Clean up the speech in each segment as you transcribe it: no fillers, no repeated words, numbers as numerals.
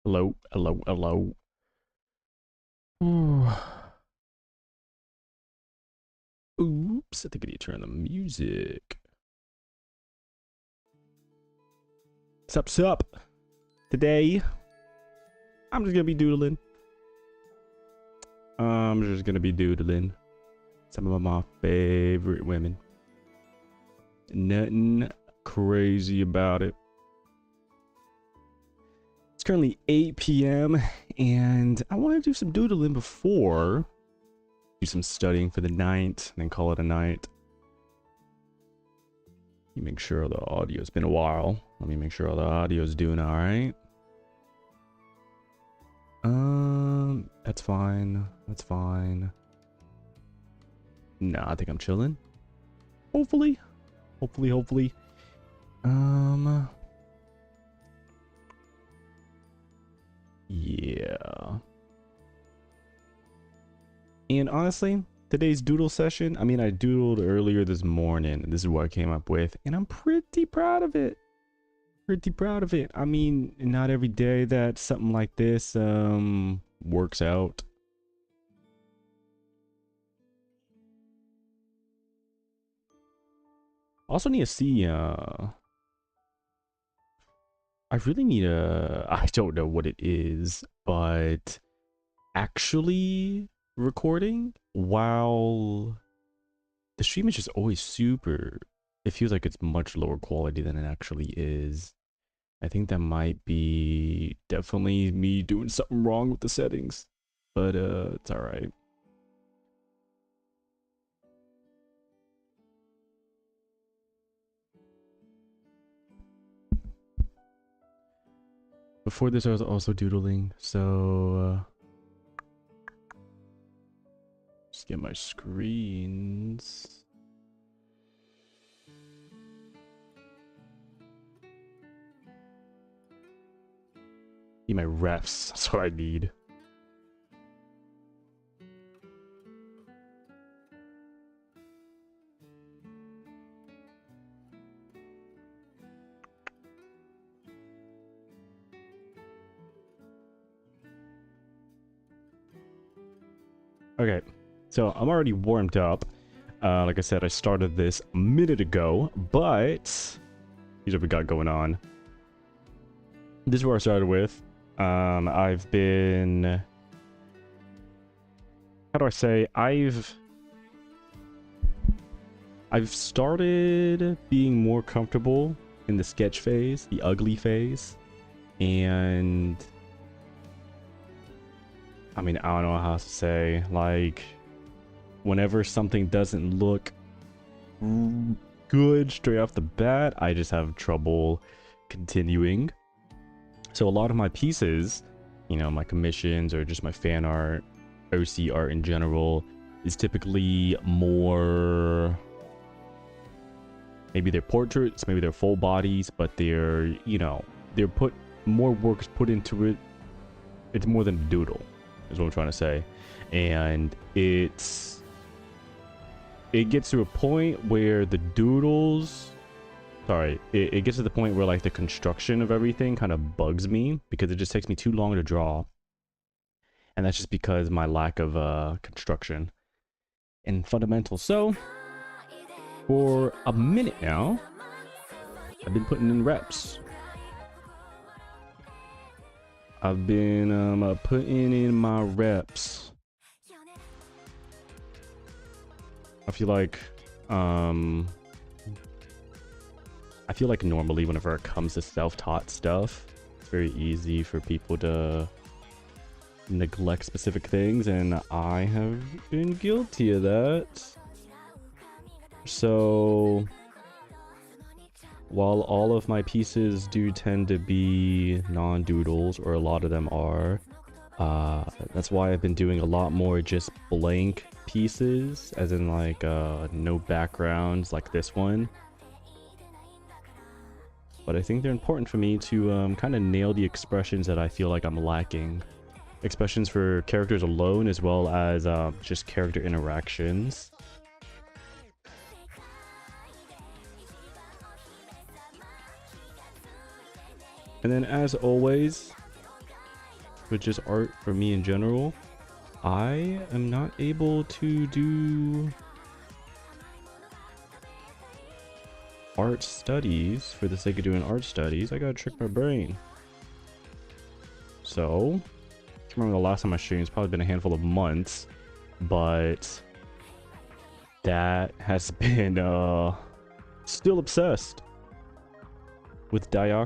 Hello, hello, hello. Ooh. Oops, I think I need to turn the music. Sup, sup. Today, I'm just gonna be doodling. I'm just gonna be doodling. Some of my favorite women. Nothing crazy about it. It's currently 8 p.m. and I want to do some doodling before do some studying for the night and then call it a night. Let me make sure the audio. It's been a while. Let me make sure all the audio's doing all right. That's fine. That's fine. Nah, I think I'm chilling. Hopefully. Hopefully. Yeah. And honestly, today's doodle session, I mean, I doodled earlier this morning. This is what I came up with, and I'm pretty proud of it. Pretty proud of it. I mean, not every day that something like this works out. Also need to see I really need a I don't know what it is, but actually recording while the stream is just always super, it feels like it's much lower quality than it actually is. I think that might be definitely me doing something wrong with the settings, but it's all right. Before this I was also doodling, so just get my screens. Need my refs, that's what I need. Okay, so I'm already warmed up. Like I said, I started this a minute ago, but here's what we got going on. This is where I started with. I've been... How do I say? I've started being more comfortable in the sketch phase, the ugly phase, and I mean, I don't know how to say, like, whenever something doesn't look good straight off the bat, I just have trouble continuing. So a lot of my pieces, you know, my commissions or just my fan art, OC art in general, is typically more, maybe they're portraits, maybe they're full bodies, but they're, you know, they're put, more work is put into it. It's more than a doodle, is what I'm trying to say. And it gets to a point where the doodles, it gets to the point where like the construction of everything kind of bugs me because it just takes me too long to draw. And that's just because my lack of construction and fundamentals. So for a minute now, I've been putting in reps. I've been putting in my reps. I feel like normally whenever it comes to self-taught stuff, it's very easy for people to neglect specific things, and I have been guilty of that. So while all of my pieces do tend to be non-doodles, or a lot of them are, that's why I've been doing a lot more just blank pieces, as in like no backgrounds like this one. But I think they're important for me to kind of nail the expressions that I feel like I'm lacking. Expressions for characters alone, as well as just character interactions. And then as always, with just art for me in general. I am not able to do art studies for the sake of doing art studies. I gotta trick my brain. So, I can't remember the last time I streamed. It's probably been a handful of months, but that has been still obsessed with Diana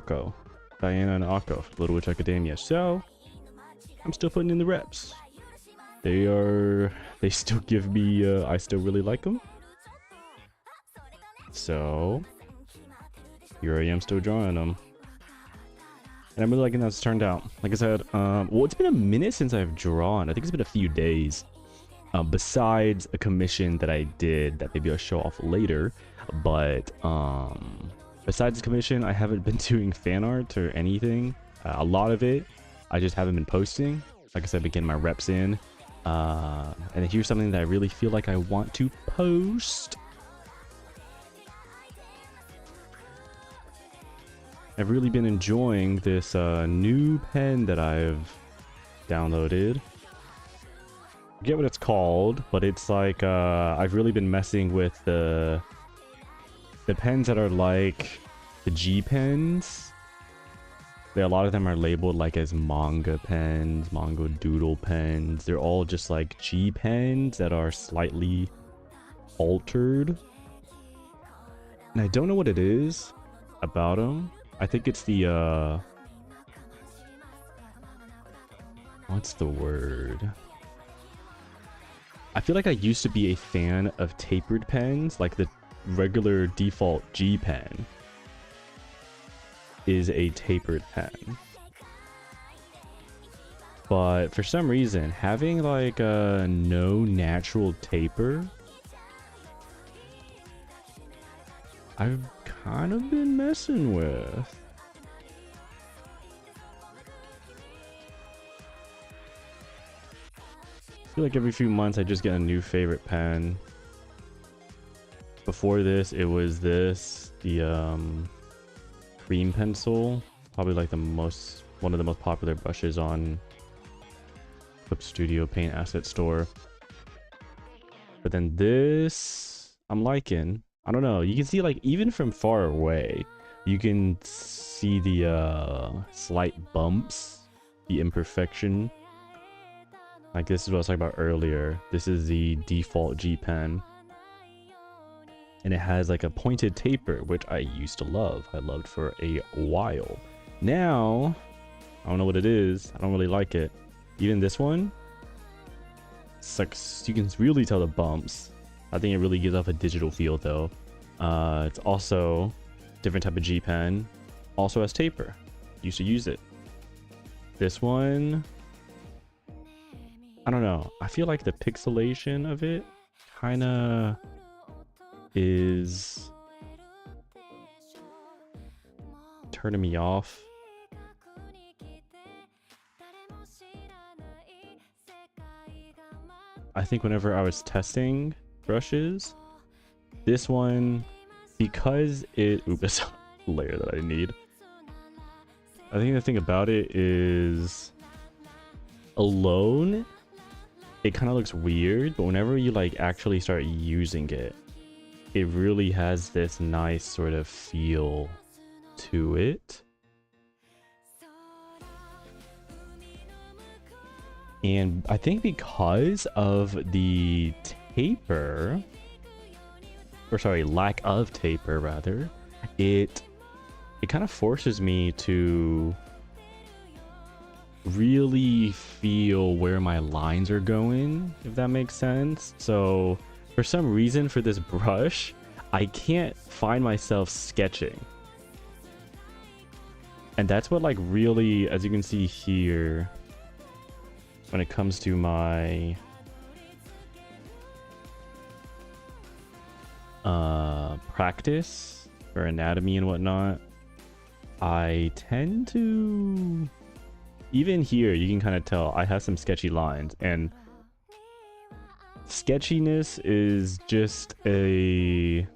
and Akko, Little Witch Academia. So I'm still putting in the reps. They still give me I still really like them. So here I am still drawing them. And I'm really liking how it's turned out. Like I said, well, it's been a minute since I've drawn. I think it's been a few days. Besides a commission that I did that maybe I'll show off later. But besides the commission, I haven't been doing fan art or anything. A lot of it, I just haven't been posting. Like I said, I've been getting my reps in. And here's something that I really feel like I want to post. I've really been enjoying this new pen that I've downloaded. I forget what it's called, but it's like I've really been messing with the pens that are like the G pens. A lot of them are labeled like as manga pens, manga doodle pens. They're all just like G pens that are slightly altered. And I don't know what it is about them. I think it's the what's the word? I feel like I used to be a fan of tapered pens, like the regular default G pen is a tapered pen. But for some reason, having like a no natural taper, I've kind of been messing with. I feel like every few months I just get a new favorite pen. Before this, it was this, the cream pencil, probably like one of the most popular brushes on Clip Studio Paint Asset Store. But then this, I'm liking. I don't know. You can see like even from far away, you can see the slight bumps, the imperfection. Like this is what I was talking about earlier. This is the default G pen. And it has like a pointed taper, which I used to love. I loved for a while. Now, I don't know what it is. I don't really like it. Even this one, it's like, you can really tell the bumps. I think it really gives off a digital feel though. It's also different type of G pen. Also has taper. Used to use it. This one, I don't know. I feel like the pixelation of it kind of is turning me off. I think whenever I was testing brushes, this one, because it, oops, that's a layer that I need. I think the thing about it is alone, it kind of looks weird, but whenever you like actually start using it, it really has this nice sort of feel to it. And I think because of the taper, or sorry, lack of taper rather, it kind of forces me to really feel where my lines are going, if that makes sense. So for some reason for this brush, I can't find myself sketching. And that's what like really, as you can see here, when it comes to my practice for anatomy and whatnot, I tend to, even here you can kind of tell I have some sketchy lines, and sketchiness is just a,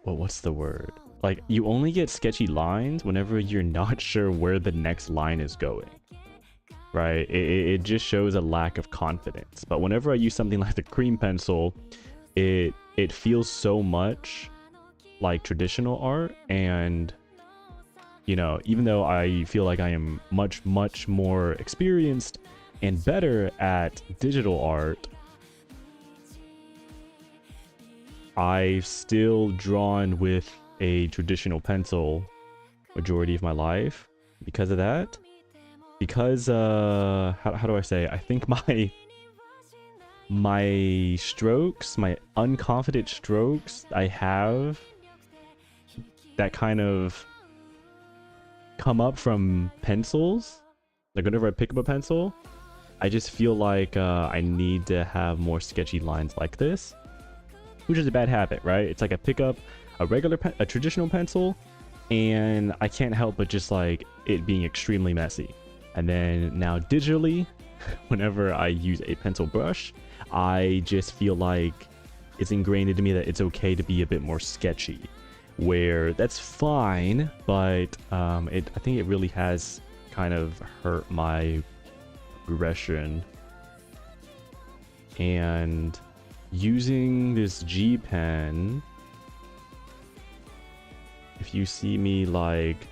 well, what's the word, like you only get sketchy lines whenever you're not sure where the next line is going, right? It just shows a lack of confidence. But whenever I use something like the cream pencil, it feels so much like traditional art. And you know, even though I feel like I am much more experienced and better at digital art, I've still drawn with a traditional pencil majority of my life because of that. Because how do I say, I think my strokes, my unconfident strokes I have that kind of come up from pencils, like whenever I pick up a pencil, I just feel like I need to have more sketchy lines like this, which is a bad habit, right? It's like I pick up a traditional pencil and I can't help but just like it being extremely messy. And then now digitally, whenever I use a pencil brush, I just feel like it's ingrained into me that it's okay to be a bit more sketchy, where that's fine, but I think it really has kind of hurt my progression. And using this G pen, if you see me, like,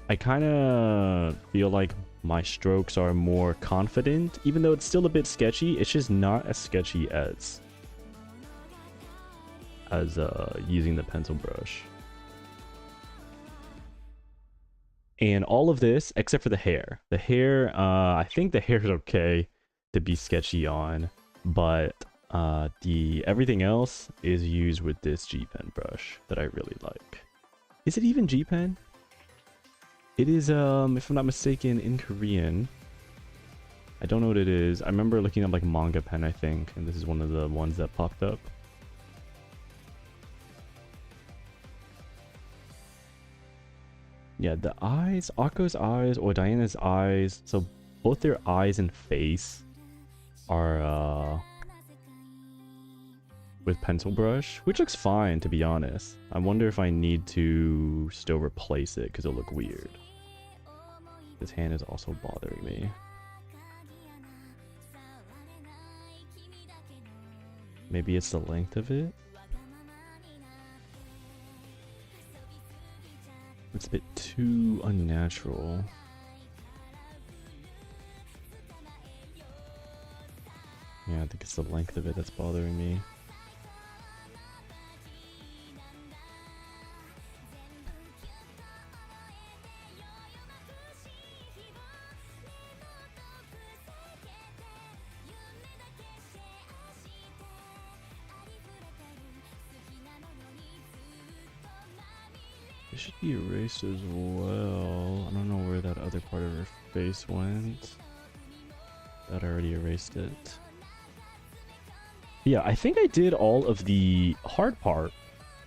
I kind of feel like my strokes are more confident, even though it's still a bit sketchy. It's just not as sketchy as using the pencil brush. And all of this, except for the hair. The hair, I think the hair is okay to be sketchy on, but the everything else is used with this G pen brush that I really like. Is it even G pen? It is, if I'm not mistaken, in Korean. I don't know what it is. I remember looking up like manga pen, I think, and this is one of the ones that popped up. Yeah, the eyes, Akko's eyes or Diana's eyes, so both their eyes and face are with pencil brush, which looks fine, to be honest. I wonder if I need to still replace it because it'll look weird. This hand is also bothering me. Maybe it's the length of it. It's a bit too unnatural. Yeah, I think it's the length of it that's bothering me. It should be erased as well. I don't know where that other part of her face went. That I already erased it. Yeah, I think I did all of the hard part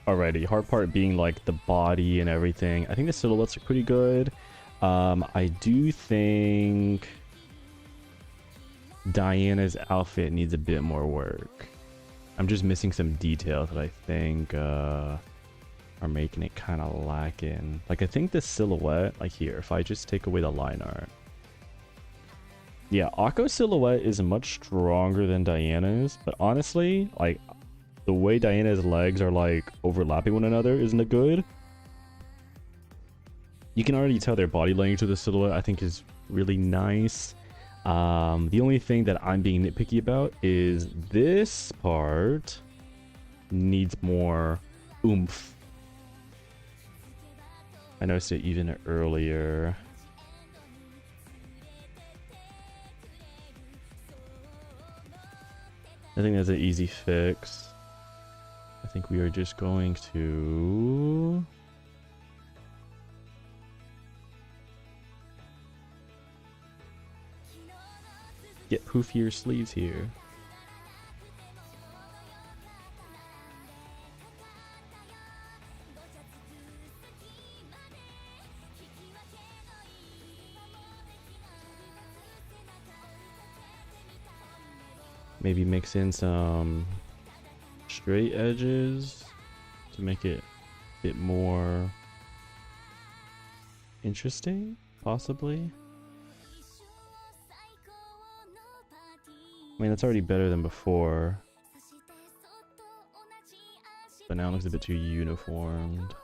already. Hard part being like the body and everything. I think the silhouettes are pretty good. I do think Diana's outfit needs a bit more work. I'm just missing some details that I think are making it kind of lacking. Like, I think the silhouette, like here, if I just take away the line art. Yeah, Akko's silhouette is much stronger than Diana's, but honestly, like, the way Diana's legs are, like, overlapping one another isn't good. You can already tell their body language of the silhouette, I think, is really nice. The only thing that I'm being nitpicky about is this part needs more oomph. I noticed it even earlier. I think that's an easy fix. I think we are just going to get poofier sleeves here. Maybe mix in some straight edges. to make it a bit more interesting, possibly. I mean, that's already better than before. But now it looks a bit too uniformed.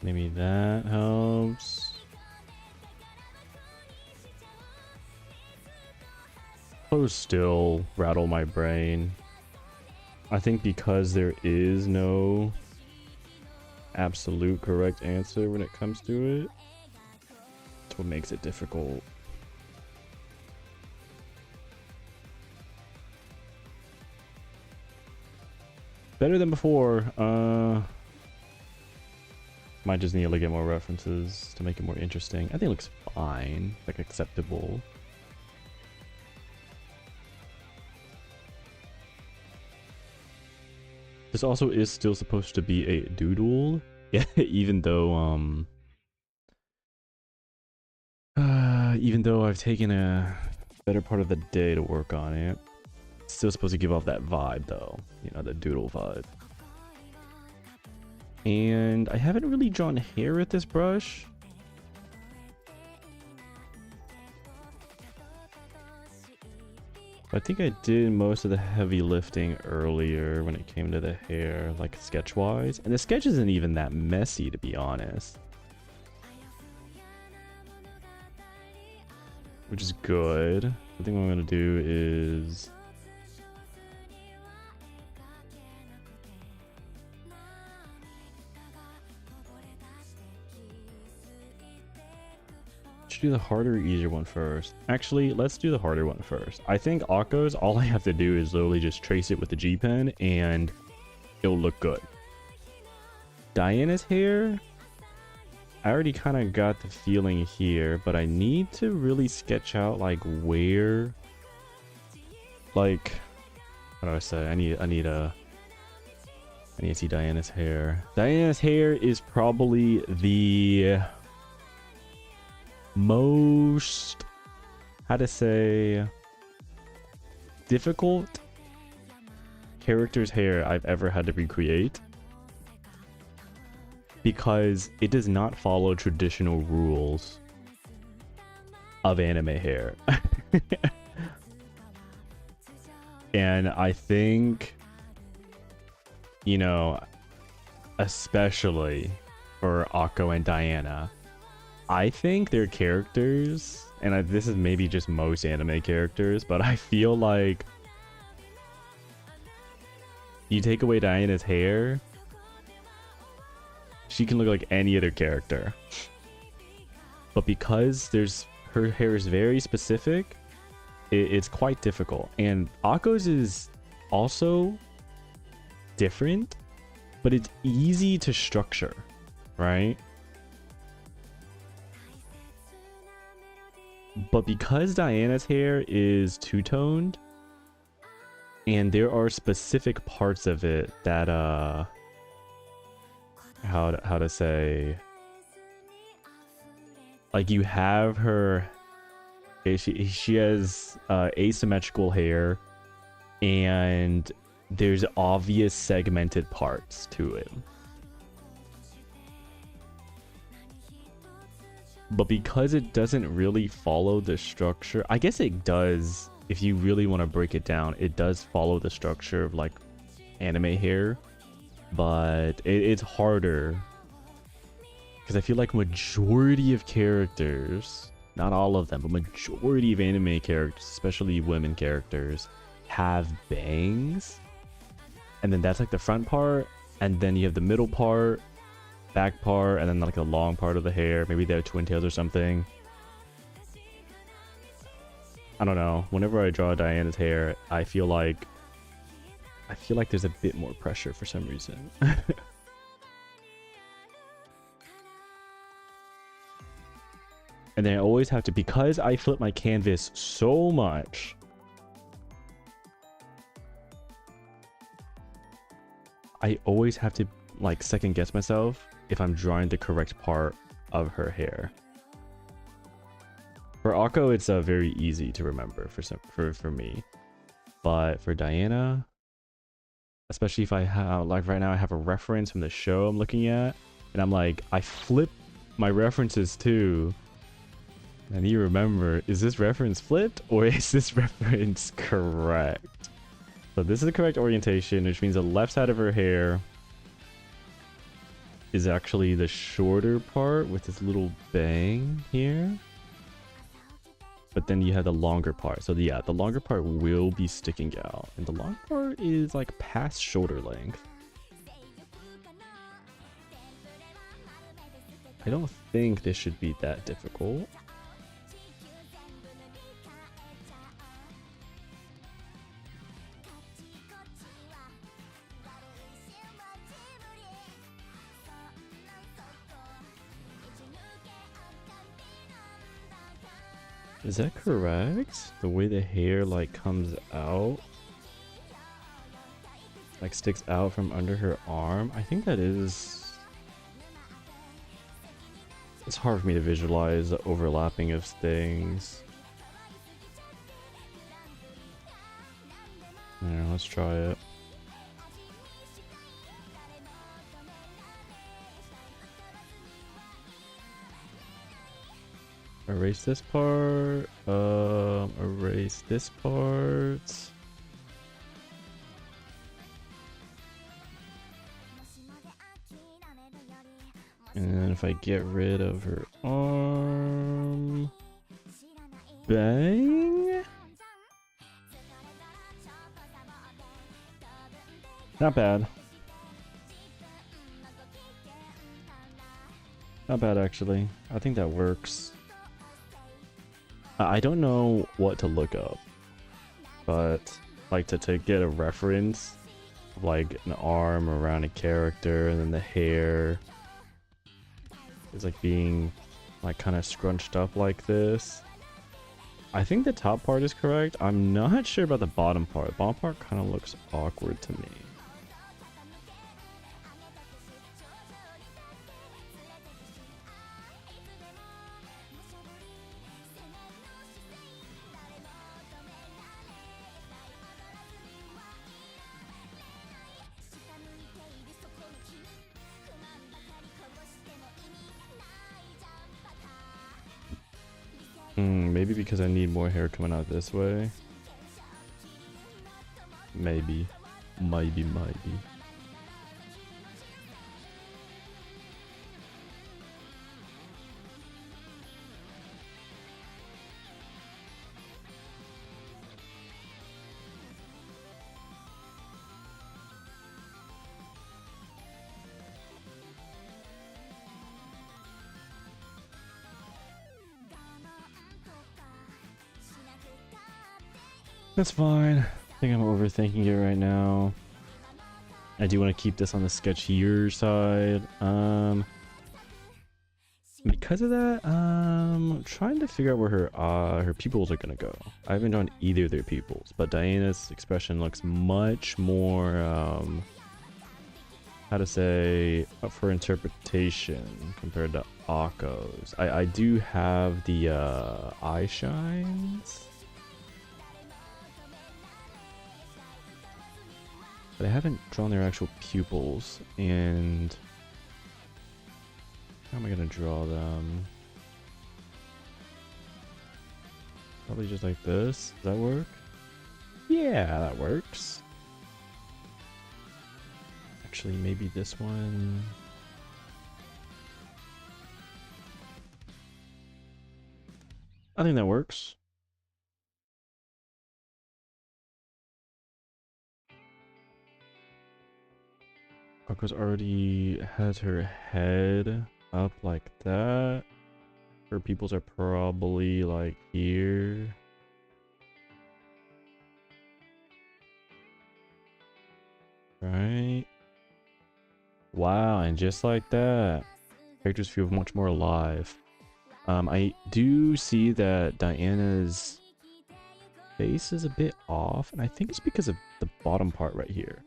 Maybe that helps. Clothes still rattle my brain. I think because there is no absolute correct answer when it comes to it, that's what makes it difficult. Better than before. Might just need to get more references to make it more interesting. I think it looks fine, like acceptable. This also is still supposed to be a doodle, yeah. Even though I've taken a better part of the day to work on it, it's still supposed to give off that vibe, though. You know, the doodle vibe. And I haven't really drawn hair with this brush. I think I did most of the heavy lifting earlier when it came to the hair, like sketch-wise. And the sketch isn't even that messy, to be honest. Which is good. I think what I'm gonna do is... should do the harder or easier one first. Actually, let's do the harder one first. I think Akko's, all I have to do is literally just trace it with the G pen and it'll look good. Diana's hair, I already kind of got the feeling here, but I need to really sketch out like where, like, how do I say? I need to see Diana's hair. Diana's hair is probably the most, how to say, difficult character's hair I've ever had to recreate, because it does not follow traditional rules of anime hair. And I think, you know, especially for Akko and Diana, I think their characters, and this is maybe just most anime characters, but I feel like you take away Diana's hair, she can look like any other character. But because her hair is very specific, it's quite difficult. And Akko's is also different, but it's easy to structure, right? But because Diana's hair is two-toned, and there are specific parts of it that how to say, like, you have her, she has asymmetrical hair, and there's obvious segmented parts to it. But because it doesn't really follow the structure, I guess it does, if you really want to break it down, it does follow the structure of like anime hair, but it's harder because I feel like majority of characters, not all of them, but majority of anime characters, especially women characters, have bangs, and then that's like the front part, and then you have the middle part, back part, and then like the long part of the hair. Maybe they have twin tails or something. I don't know. Whenever I draw Diana's hair, I feel like there's a bit more pressure for some reason. And then I always have to, because I flip my canvas so much, I always have to like second guess myself if I'm drawing the correct part of her hair. For Akko, it's very easy to remember for me, but for Diana, especially if I have like right now I have a reference from the show I'm looking at, and I'm like I flip my references too. I need to remember, is this reference flipped or is this reference correct? So this is the correct orientation, which means the left side of her hair is actually the shorter part with this little bang here. But then you have the longer part. So yeah, the longer part will be sticking out. And the long part is like past shoulder length. I don't think this should be that difficult. Is that correct? The way the hair like comes out, like sticks out from under her arm. I think that is. It's hard for me to visualize the overlapping of things. Yeah, let's try it. Erase this part. Erase this part. And then if I get rid of her arm, bang. Not bad. Not bad actually. I think that works. I don't know what to look up, but like to get a reference of like an arm around a character and then the hair is like being like kind of scrunched up like this. I think the top part is correct. I'm not sure about the bottom part. The bottom part kind of looks awkward to me. Maybe because I need more hair coming out this way. Maybe. Maybe. That's fine. I think I'm overthinking it right now. I do want to keep this on the sketchier side. Because of that, trying to figure out where her pupils are gonna go. I haven't drawn either of their pupils, but Diana's expression looks much more how to say, up for interpretation compared to Akko's. I do have the eye shines, but I haven't drawn their actual pupils. And how am I gonna draw them? Probably just like this. Does that work? Yeah, that works. Actually, maybe this one. I think that works. Akko's already has her head up like that. Her pupils are probably like here. Right? Wow, and just like that, characters feel much more alive. I do see that Diana's face is a bit off, and I think it's because of the bottom part right here.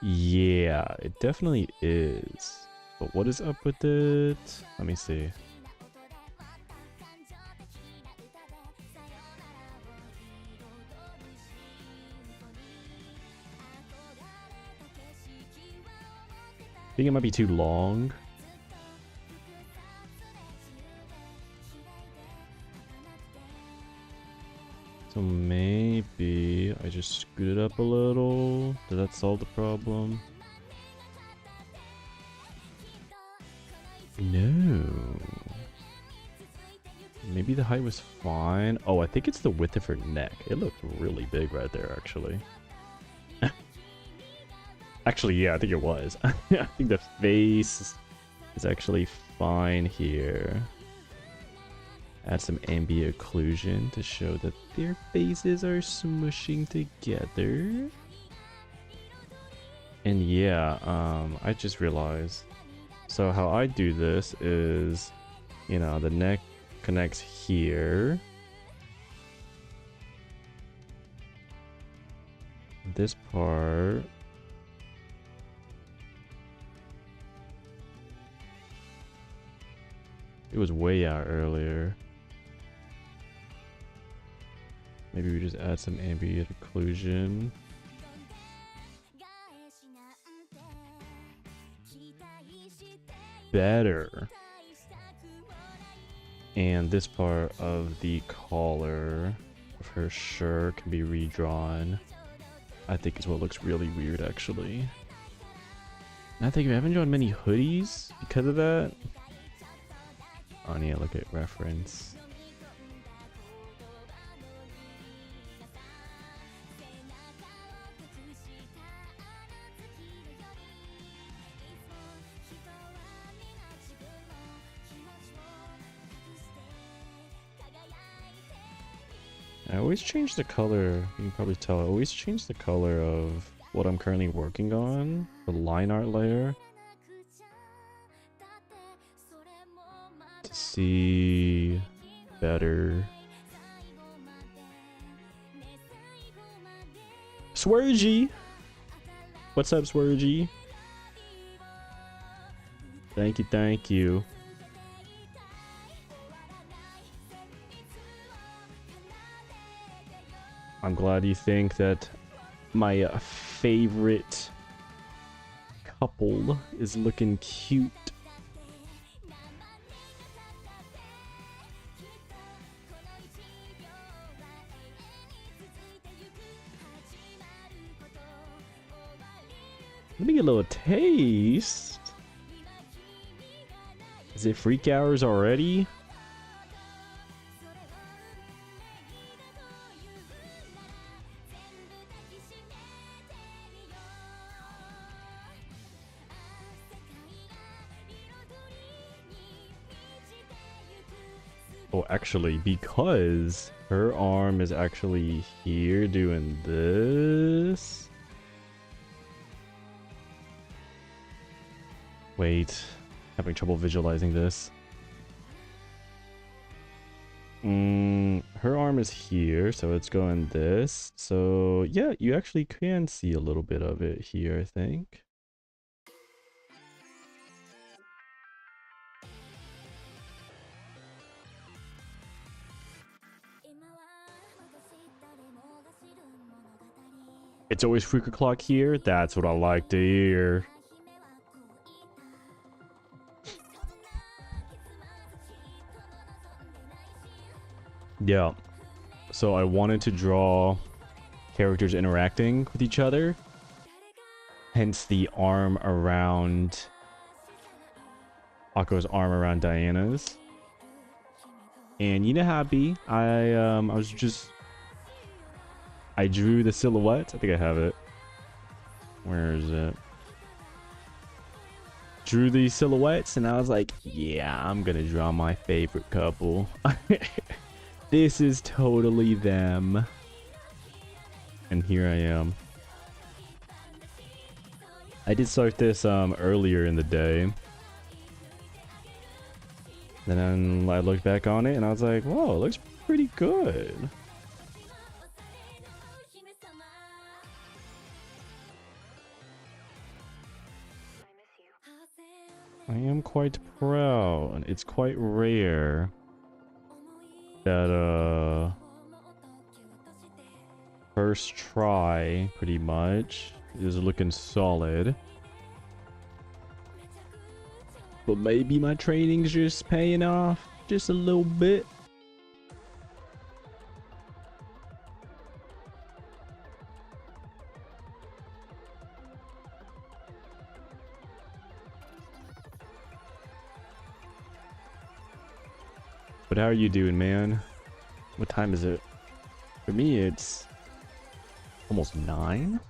Yeah, it definitely is. But what is up with it? Let me see. I think it might be too long. So maybe I just scoot it up a little. Does that solve the problem? No. Maybe the height was fine. Oh, I think it's the width of her neck. It looked really big right there, actually. Actually, yeah, I think it was. I think the face is actually fine here. Add some ambient occlusion to show that their faces are smushing together. And yeah, I just realized. So how I do this is, you know, the neck connects here. This part. It was way out earlier. Maybe we just add some ambient occlusion. Better. And this part of the collar of her shirt can be redrawn. I think is what looks really weird, actually. And I think we haven't drawn many hoodies because of that. Oh yeah, look at reference. I always change the color, you can probably tell, I always change the color of what I'm currently working on, the line art layer, to see better. Swergy! What's up, Swergy? Thank you, thank you. I'm glad you think that my favorite couple is looking cute. Let me get a little taste. Is it freak hours already? Oh, actually, because her arm is actually here doing this. Wait, having trouble visualizing this. Her arm is here, so it's going this. So yeah, you actually can see a little bit of it here, I think. It's always freak o'clock here. That's what I like to hear. Yeah. So I wanted to draw characters interacting with each other. Hence the arm around Akko's arm around Diana's. And you know how it be. I drew the silhouette. I think I have it. Where is it? Drew these silhouettes and I was like, yeah, I'm gonna draw my favorite couple. This is totally them. And here I am. I did start this earlier in the day. Then I looked back on it and I was like, whoa, it looks pretty good. I am quite proud. It's quite rare that first try pretty much is looking solid. But maybe my training's just paying off just a little bit. But how are you doing, man? What time is it? For me, it's almost 9.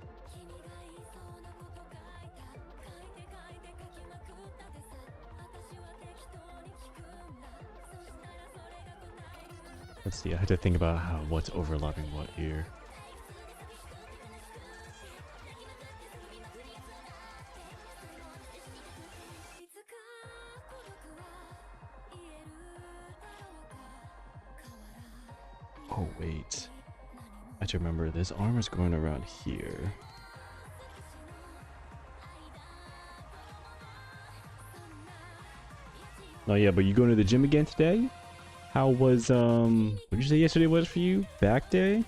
Let's see, I had to think about what's overlapping what here. Oh, wait. I have to remember, this arm is going around here. Oh yeah, but you going to the gym again today? How was, what did you say yesterday was for you? Back day?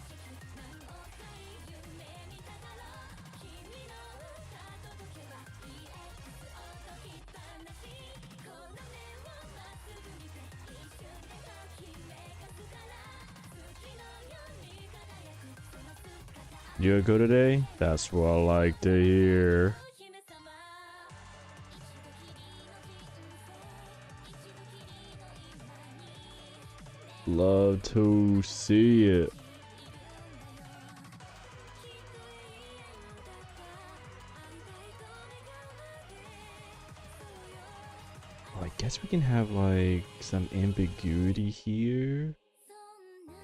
You go today? That's what I like to hear. Love to see it. Well, I guess we can have like some ambiguity here.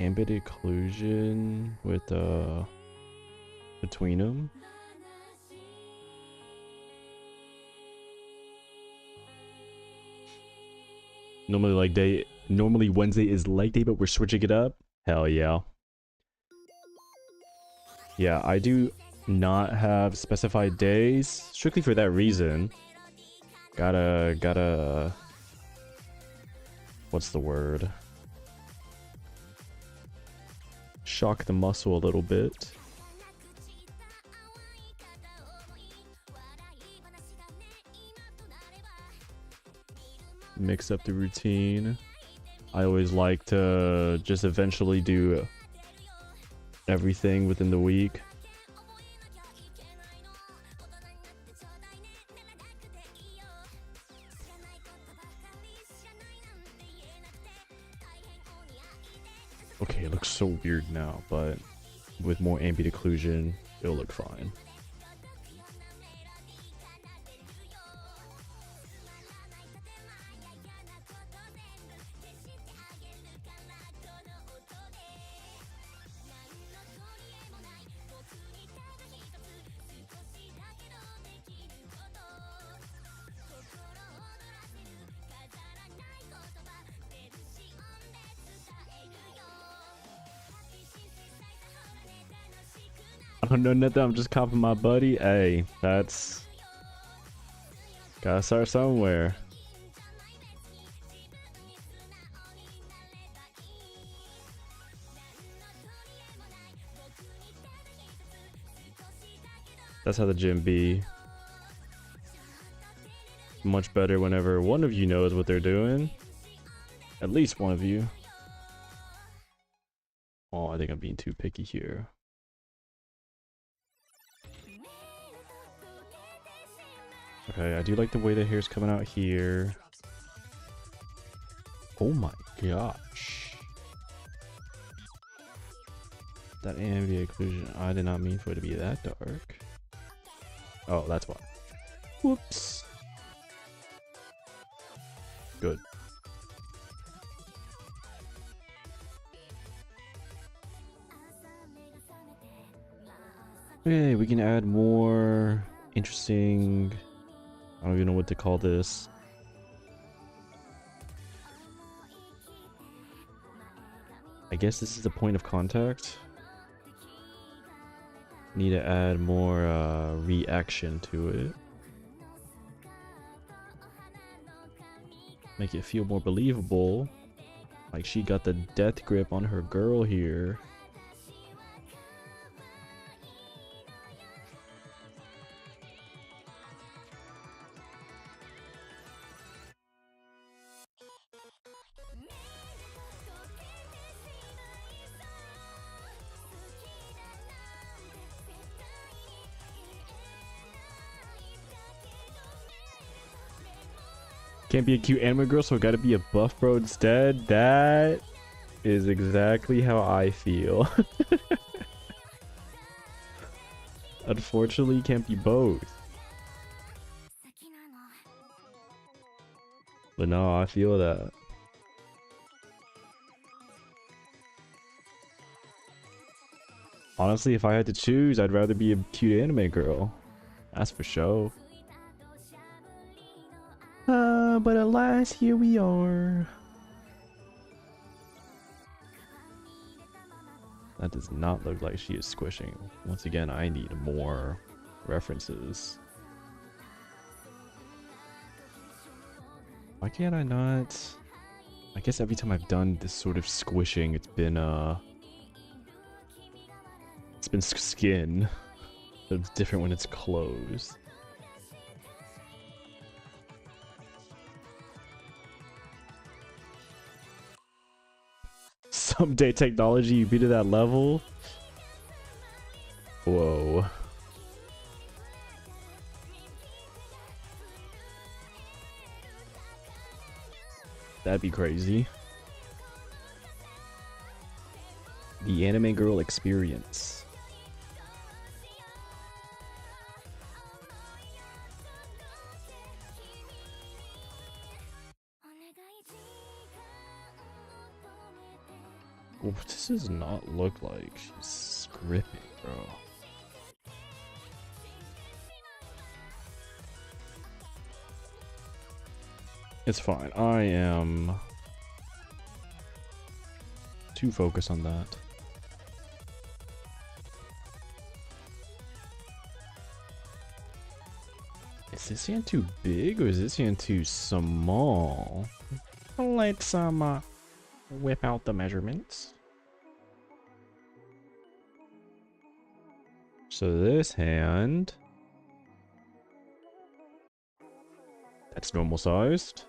Ambit occlusion with between them. Normally Wednesday is leg day, but we're switching it up. Hell yeah. Yeah, I do not have specified days strictly for that reason. Gotta what's the word? Shock the muscle a little bit. Mix up the routine. I always like to just eventually do everything within the week. Okay, it looks so weird now, but with more ambient occlusion, it'll look fine. I don't know nothing, I'm just copying my buddy. Hey, that's... Gotta start somewhere. That's how the gym be. Much better whenever one of you knows what they're doing. At least one of you. Oh, I think I'm being too picky here. Okay, I do like the way the hair's coming out here. Oh my gosh. That ambient occlusion, I did not mean for it to be that dark. Oh, that's why. Whoops. Good. Okay, we can add more interesting... I don't even know what to call this. I guess this is the point of contact. Need to add more reaction to it. Make it feel more believable. Like she got the death grip on her girl here. Can't be a cute anime girl, so it gotta be a buff bro instead. That is exactly how I feel. Unfortunately, can't be both. But no, I feel that. Honestly, if I had to choose, I'd rather be a cute anime girl. That's for sure. But alas, here we are. That does not look like she is squishing. Once again, I need more references. Why can't I not? I guess every time I've done this sort of squishing, it's been skin. But it's different when it's closed. Someday technology, you be to that level? Whoa. That'd be crazy. The anime girl experience. What does this not look like? She's gripping, bro. It's fine. I am too focused on that. Is this hand too big or is this hand too small? Let's whip out the measurements. So this hand, that's normal sized.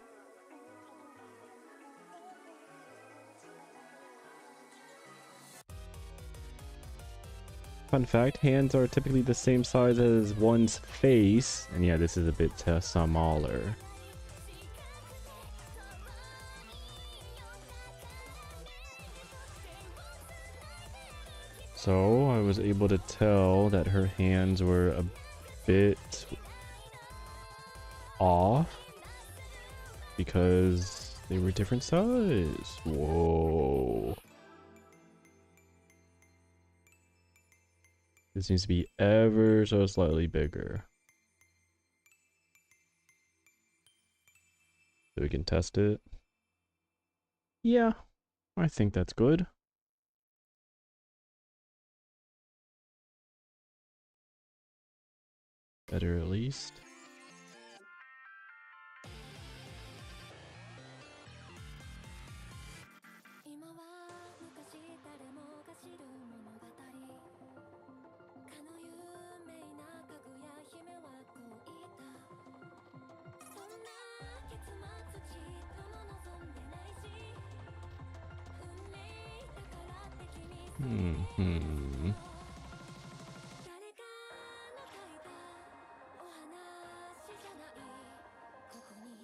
Fun fact, hands are typically the same size as one's face. And yeah, this is a bit smaller. So I was able to tell that her hands were a bit off because they were different size. Whoa. This needs to be ever so slightly bigger. So we can test it. Yeah, I think that's good. Better at least.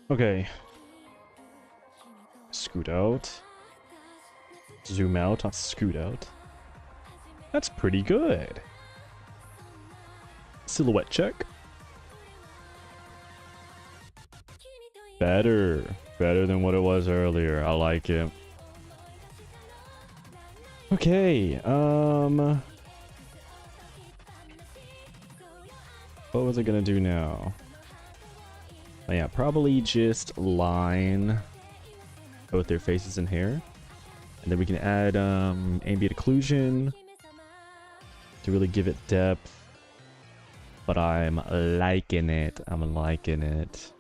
Okay. Scoot out. Zoom out, not scoot out. That's pretty good. Silhouette check. Better. Better than what it was earlier. I like it. Okay, what was I gonna do now? Oh yeah, probably just line both their faces and hair. And then we can add ambient occlusion to really give it depth. But I'm liking it. I'm liking it.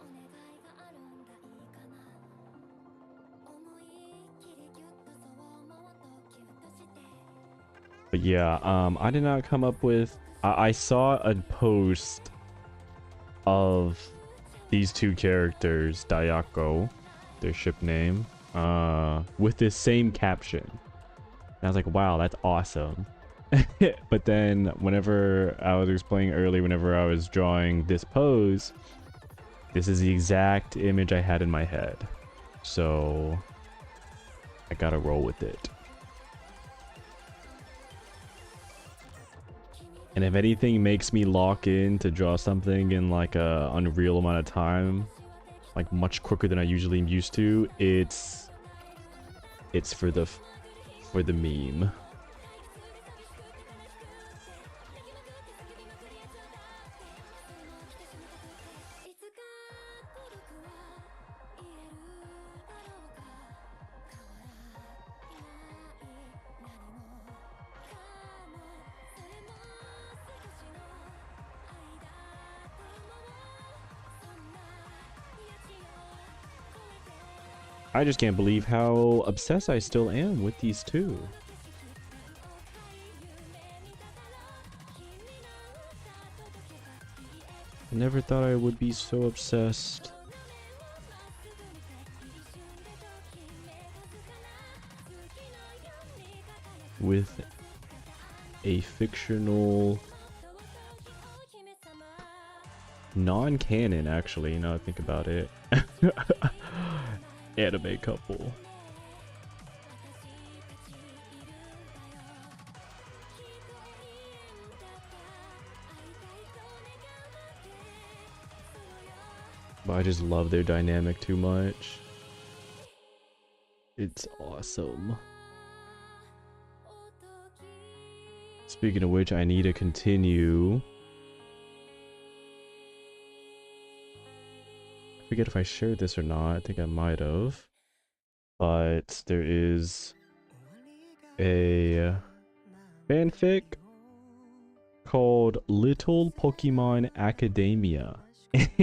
But yeah, I did not come up with. I saw a post of these two characters, Dayako, their ship name, with this same caption. And I was like, wow, that's awesome. But then whenever I was explaining earlier, whenever I was drawing this pose, this is the exact image I had in my head. So I gotta roll with it. And if anything makes me lock in to draw something in like a unreal amount of time, like much quicker than I usually am used to, it's for the meme. I just can't believe how obsessed I still am with these two. I never thought I would be so obsessed. With a fictional non-canon, actually, now I think about it. Anime couple. But I just love their dynamic too much. It's awesome. Speaking of which, I need to continue. I forget if I shared this or not. I think I might have. But there is a fanfic called Little Pokemon Academia.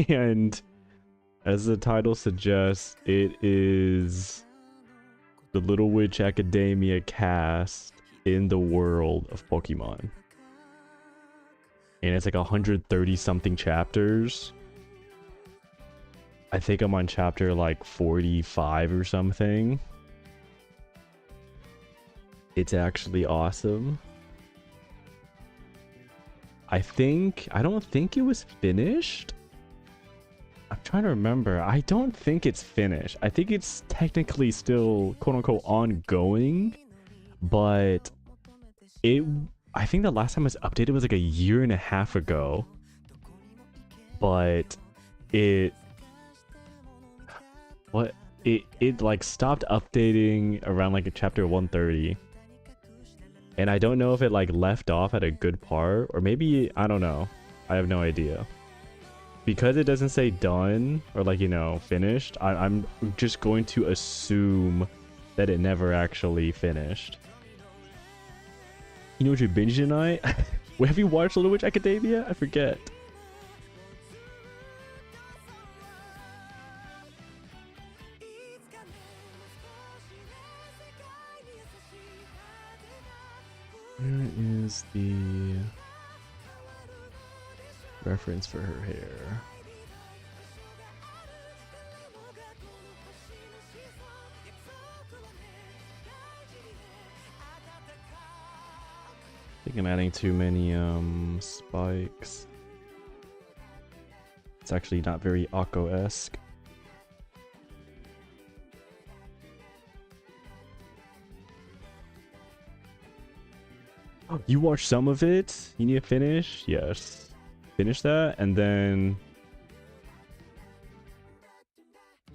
And as the title suggests, it is the Little Witch Academia cast in the world of Pokemon. And it's like 130 something chapters. I think I'm on chapter like 45 or something. It's actually awesome. I don't think it was finished. I'm trying to remember. I don't think it's finished. I think it's technically still quote unquote ongoing, but I think the last time it was updated was like a year and a half ago. But it like stopped updating around like chapter 130. And I don't know if it like left off at a good part, or maybe, I don't know. I have no idea. Because it doesn't say done or like, you know, finished, I'm just going to assume that it never actually finished. You know what you're binging tonight? Have you watched Little Witch Academia? I forget. Where is the reference for her hair? I think I'm adding too many spikes. It's actually not very Akko-esque. You watched some of it? You need to finish? Yes. Finish that, and then...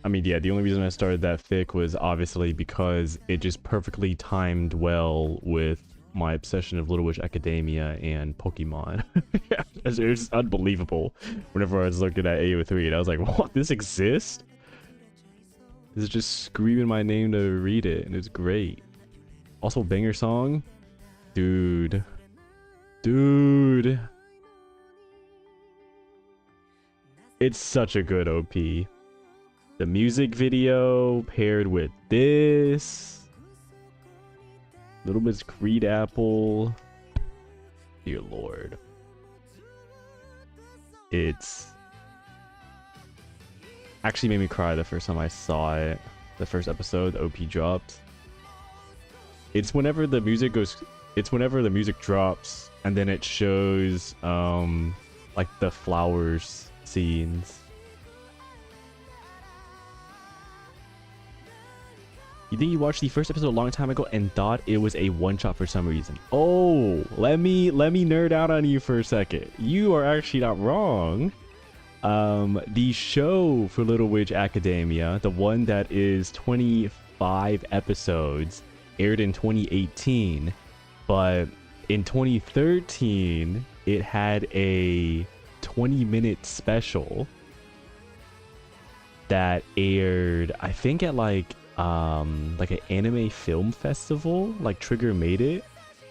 I mean, yeah, the only reason I started that fic was obviously because it just perfectly timed well with my obsession of Little Witch Academia and Pokemon. It was just unbelievable whenever I was looking at AO3, and I was like, what, this exists? This is just screaming my name to read it, and it's great. Also, banger song. Dude. It's such a good OP. The music video paired with this. Little Miss Creed Apple. Dear Lord. It's actually made me cry the first time I saw it. The first episode, the OP dropped. It's whenever the music drops and then it shows like the flowers scenes. You think you watched the first episode a long time ago and thought it was a one-shot for some reason? Oh, let me nerd out on you for a second. You are actually not wrong. The show for Little Witch Academia, the one that is 25 episodes, aired in 2018, but in 2013 it had a 20-minute special that aired, I think, at like an anime film festival. Like Trigger made it.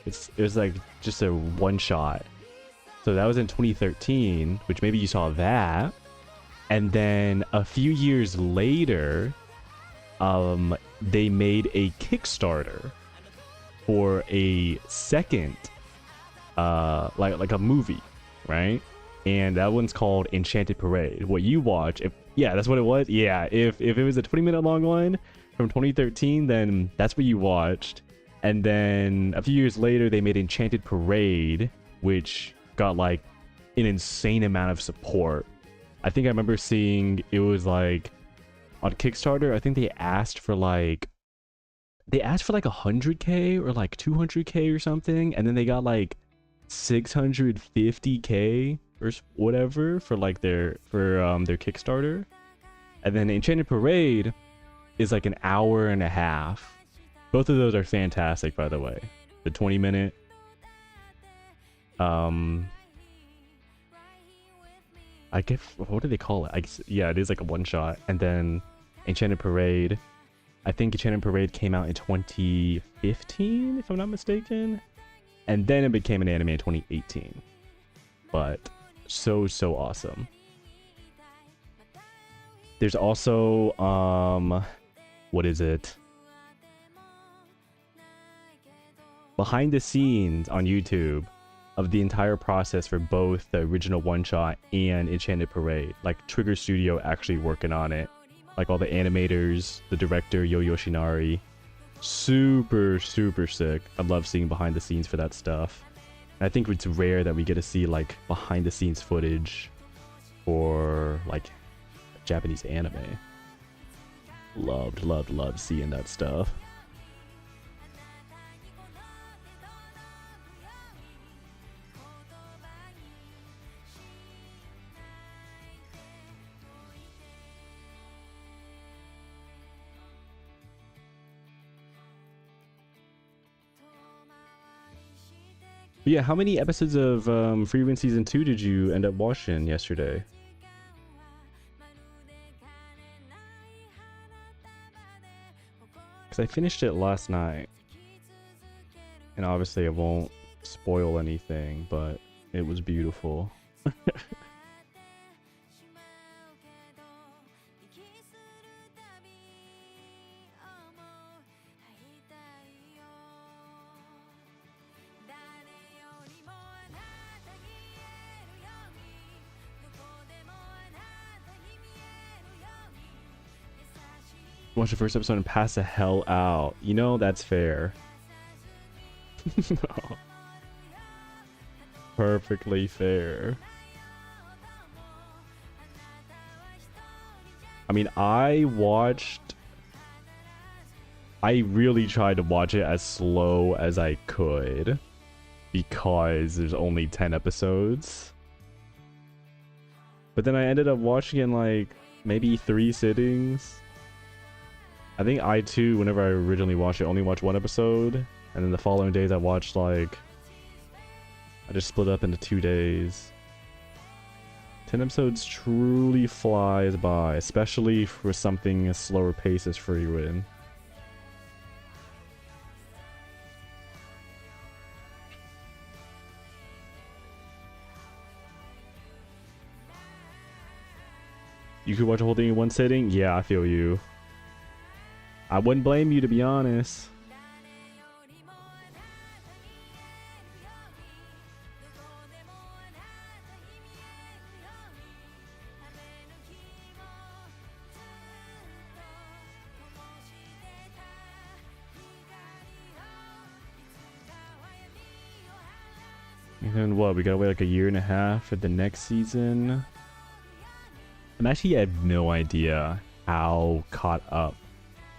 It was like just a one shot. So that was in 2013, which maybe you saw that. And then a few years later, they made a Kickstarter for a second, like a movie, right? And that one's called Enchanted Parade. What you watch, yeah, that's what it was. Yeah, if it was a 20-minute long one from 2013, then that's what you watched. And then a few years later, they made Enchanted Parade, which got like an insane amount of support. I think I remember seeing it was like on Kickstarter, I think they asked for like 100K or like 200K or something, and then they got like 650K or whatever for like their Kickstarter. And then Enchanted Parade is like an hour and a half. Both of those are fantastic, by the way. The 20-minute I guess, what do they call it? I guess, yeah, it is like a one shot. And then Enchanted Parade, I think Enchanted Parade came out in 2015, if I'm not mistaken. And then it became an anime in 2018. But so awesome. There's also what is it? Behind the scenes on YouTube of the entire process for both the original one shot and Enchanted Parade. Like Trigger Studio actually working on it. Like all the animators, the director Yo Yoshinari. Super sick. I love seeing behind the scenes for that stuff. And I think it's rare that we get to see like behind the scenes footage for like Japanese anime. Loved seeing that stuff. But yeah, how many episodes of Free Win Season 2 did you end up watching yesterday? Because I finished it last night. And obviously I won't spoil anything, but it was beautiful. Watch the first episode and pass the hell out. You know, that's fair. Perfectly fair. I mean, I really tried to watch it as slow as I could because there's only 10 episodes. But then I ended up watching it in like maybe 3 sittings. I think I too, whenever I originally watched it, only watched 1 episode. And then the following days I watched like... I just split up into 2 days. 10 episodes truly flies by, especially for something as slower pace as Free Win. You could watch a whole thing in 1 sitting? Yeah, I feel you. I wouldn't blame you, to be honest. And then what? We gotta wait like a year and a half for the next season. I have no idea how caught up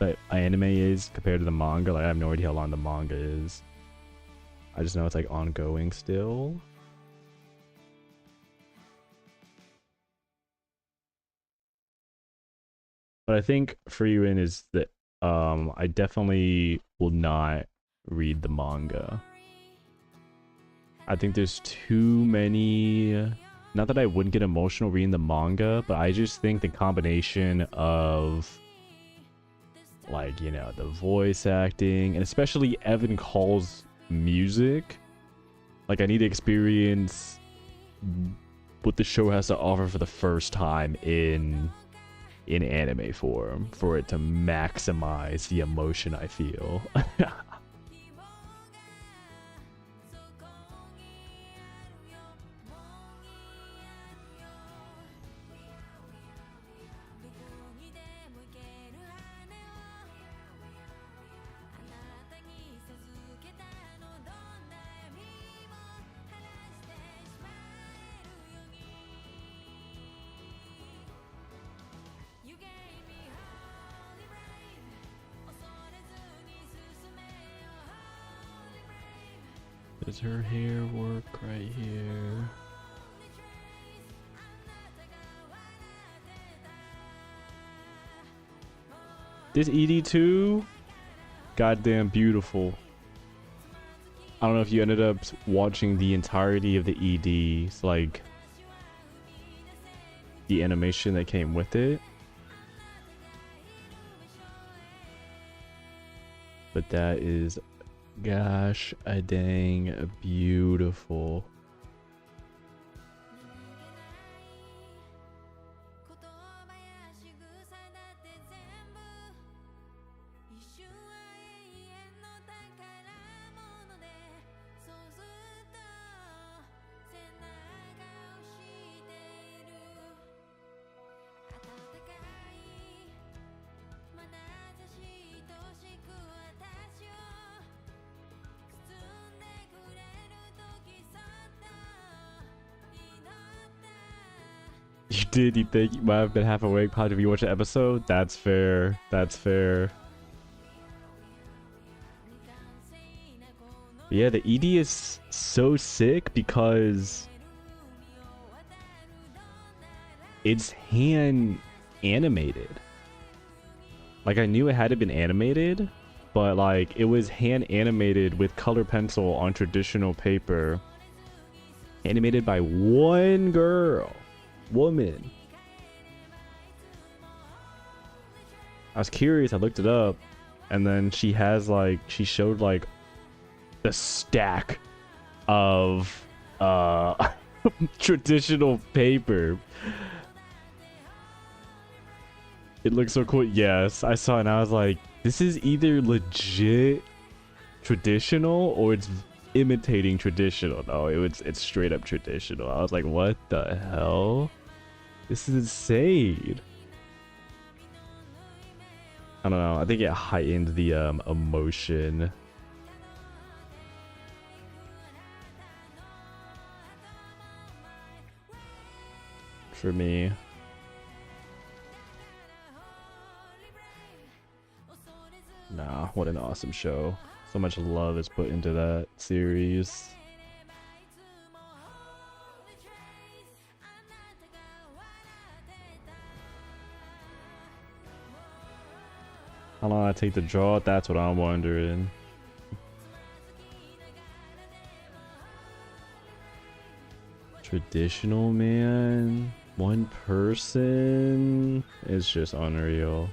the anime is compared to the manga. Like I have no idea how long the manga is. I just know it's like ongoing still. But I think Freewind is that I definitely will not read the manga. I think there's too many. Not that I wouldn't get emotional reading the manga, but I just think the combination of like, you know, the voice acting and especially Evan Call's music, like I need to experience what the show has to offer for the first time in anime form for it to maximize the emotion I feel. Does her hair work right here? This ED2, goddamn beautiful. I don't know if you ended up watching the entirety of the EDs, like the animation that came with it. But that is, gosh, a dang beautiful. You did, you think you might have been half awake probably if you watched the episode? That's fair. That's fair. Yeah, the ED is so sick because it's hand animated. Like I knew it had to been animated, but like it was hand animated with color pencil on traditional paper. Animated by one woman. I was curious, I looked it up, and then she showed like the stack of traditional paper. It looks so cool. Yes, I saw it and I was like, this is either legit traditional or it's imitating traditional. No, it's straight up traditional. I was like, what the hell? This is insane. I don't know. I think it heightened the emotion. For me. Nah, what an awesome show. So much love is put into that series. How long I take to draw it? That's what I'm wondering. Traditional, man. One person. It's just unreal.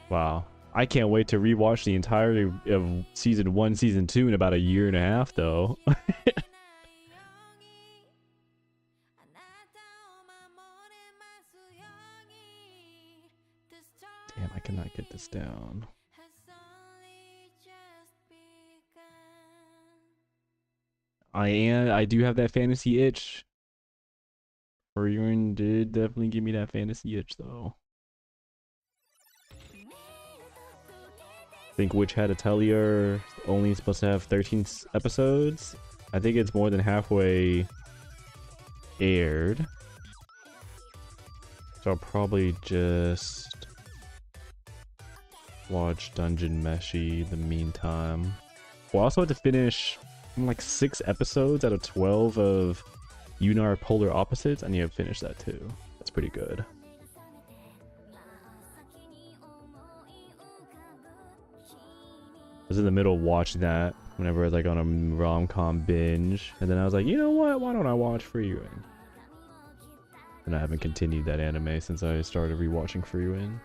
Wow. I can't wait to rewatch the entirety of season 1, season 2 in about a year and a half, though. Damn, I cannot get this down. I do have that fantasy itch. Orion did definitely give me that fantasy itch, though. Think Witch Hat Atelier only supposed to have 13 episodes. I think it's more than halfway aired. So I'll probably just watch Dungeon Meshi in the meantime. We'll also have to finish like 6 episodes out of 12 of Yunar Polar Opposites. I need to finish that too. That's pretty good. I was in the middle of watching that whenever I was like on a rom-com binge, and then I was like, you know what? Why don't I watch Frieren? And I haven't continued that anime since I started rewatching Frieren.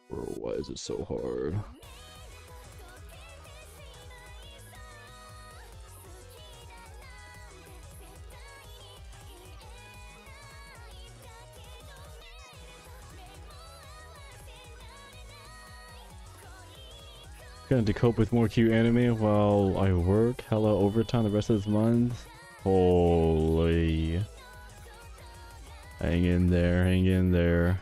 Bro, why is it so hard? Going to cope with more cute anime while I work hella overtime the rest of this month. Holy. Hang in there, hang in there.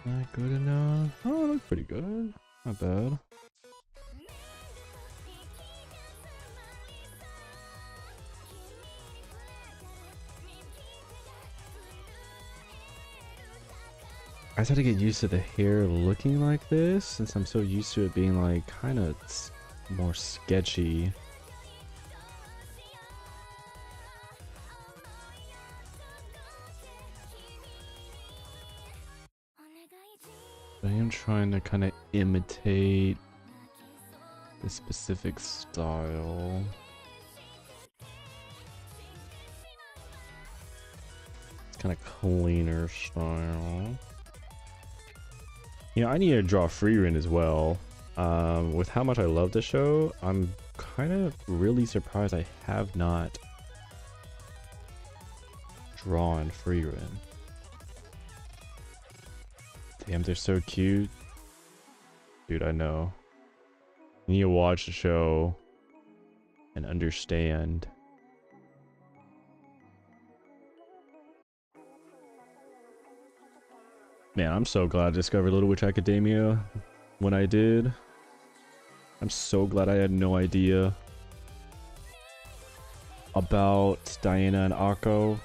Not good enough. Oh, it looks pretty good. Not bad. I just had to get used to the hair looking like this since I'm so used to it being like kind of more sketchy. I am trying to kind of imitate the specific style. It's kind of cleaner style. You know, I need to draw Frieren as well. With how much I love the show, I'm kind of really surprised I have not drawn Frieren. Damn, they're so cute. Dude, I know. You need to watch the show and understand. Man, I'm so glad I discovered Little Witch Academia when I did. I'm so glad I had no idea about Diana and Akko.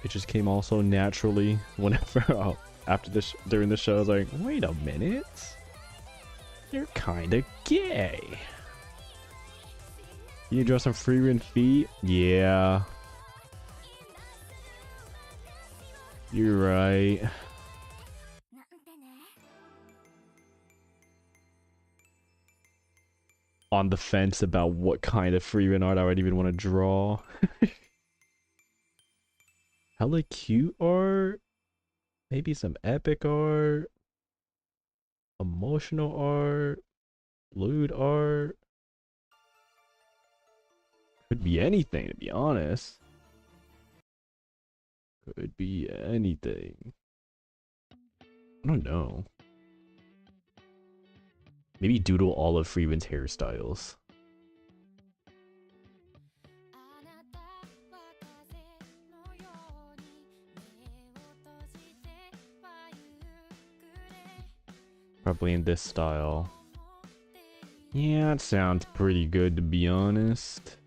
It just came all so naturally whenever after this during the show. I was like, wait a minute, you're kind of gay. You draw some Frieren feet? Yeah, you're right. On the fence about what kind of Frieren art I would even want to draw. Hella cute art, maybe some epic art, emotional art, lewd art. Could be anything, to be honest. Could be anything. I don't know. Maybe doodle all of Frieren's hairstyles. Probably in this style. Yeah, it sounds pretty good, to be honest.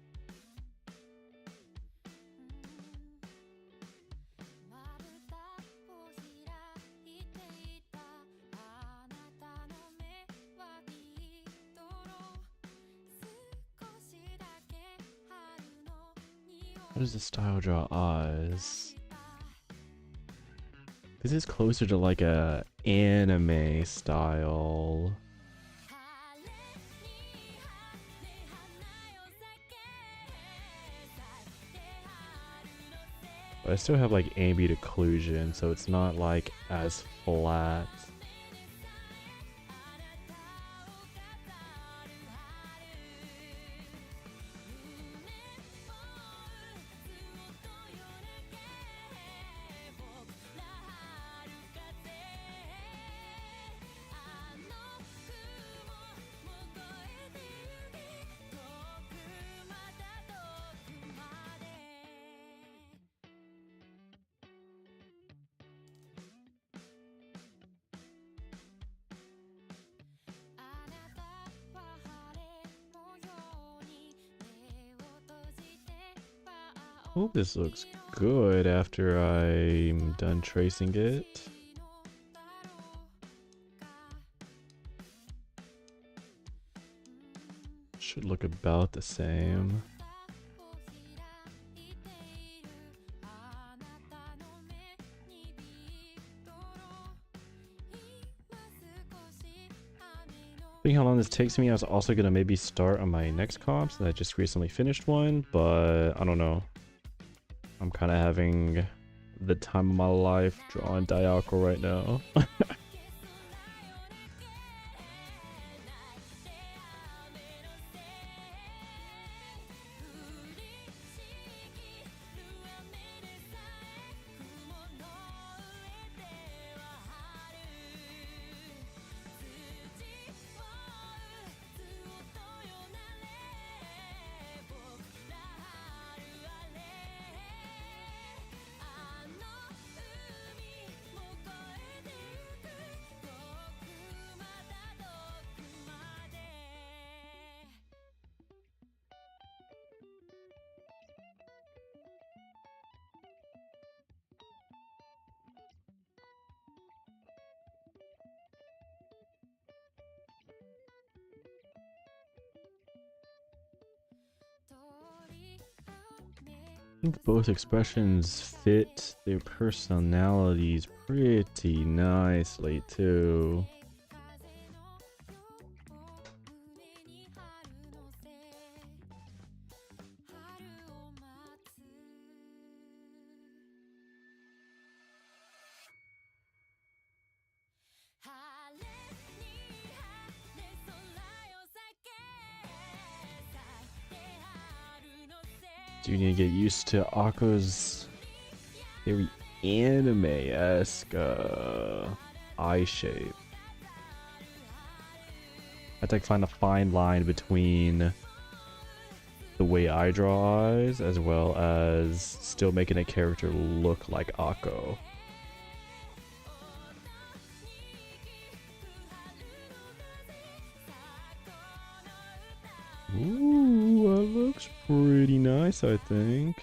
How does this style draw eyes? This is closer to like a anime style. But I still have like ambient occlusion, so it's not like as flat. Hope this looks good after I'm done tracing it. Should look about the same. Seeing how long this takes me, I was also gonna maybe start on my next comp, since I just recently finished one, but I don't know. I'm kind of having the time of my life drawing Dialco right now. I think both expressions fit their personalities pretty nicely too. Do you need to get used to Akko's very anime-esque eye shape? I have to find a fine line between the way I draw eyes as well as still making a character look like Akko. Ooh, that looks pretty nice, I think.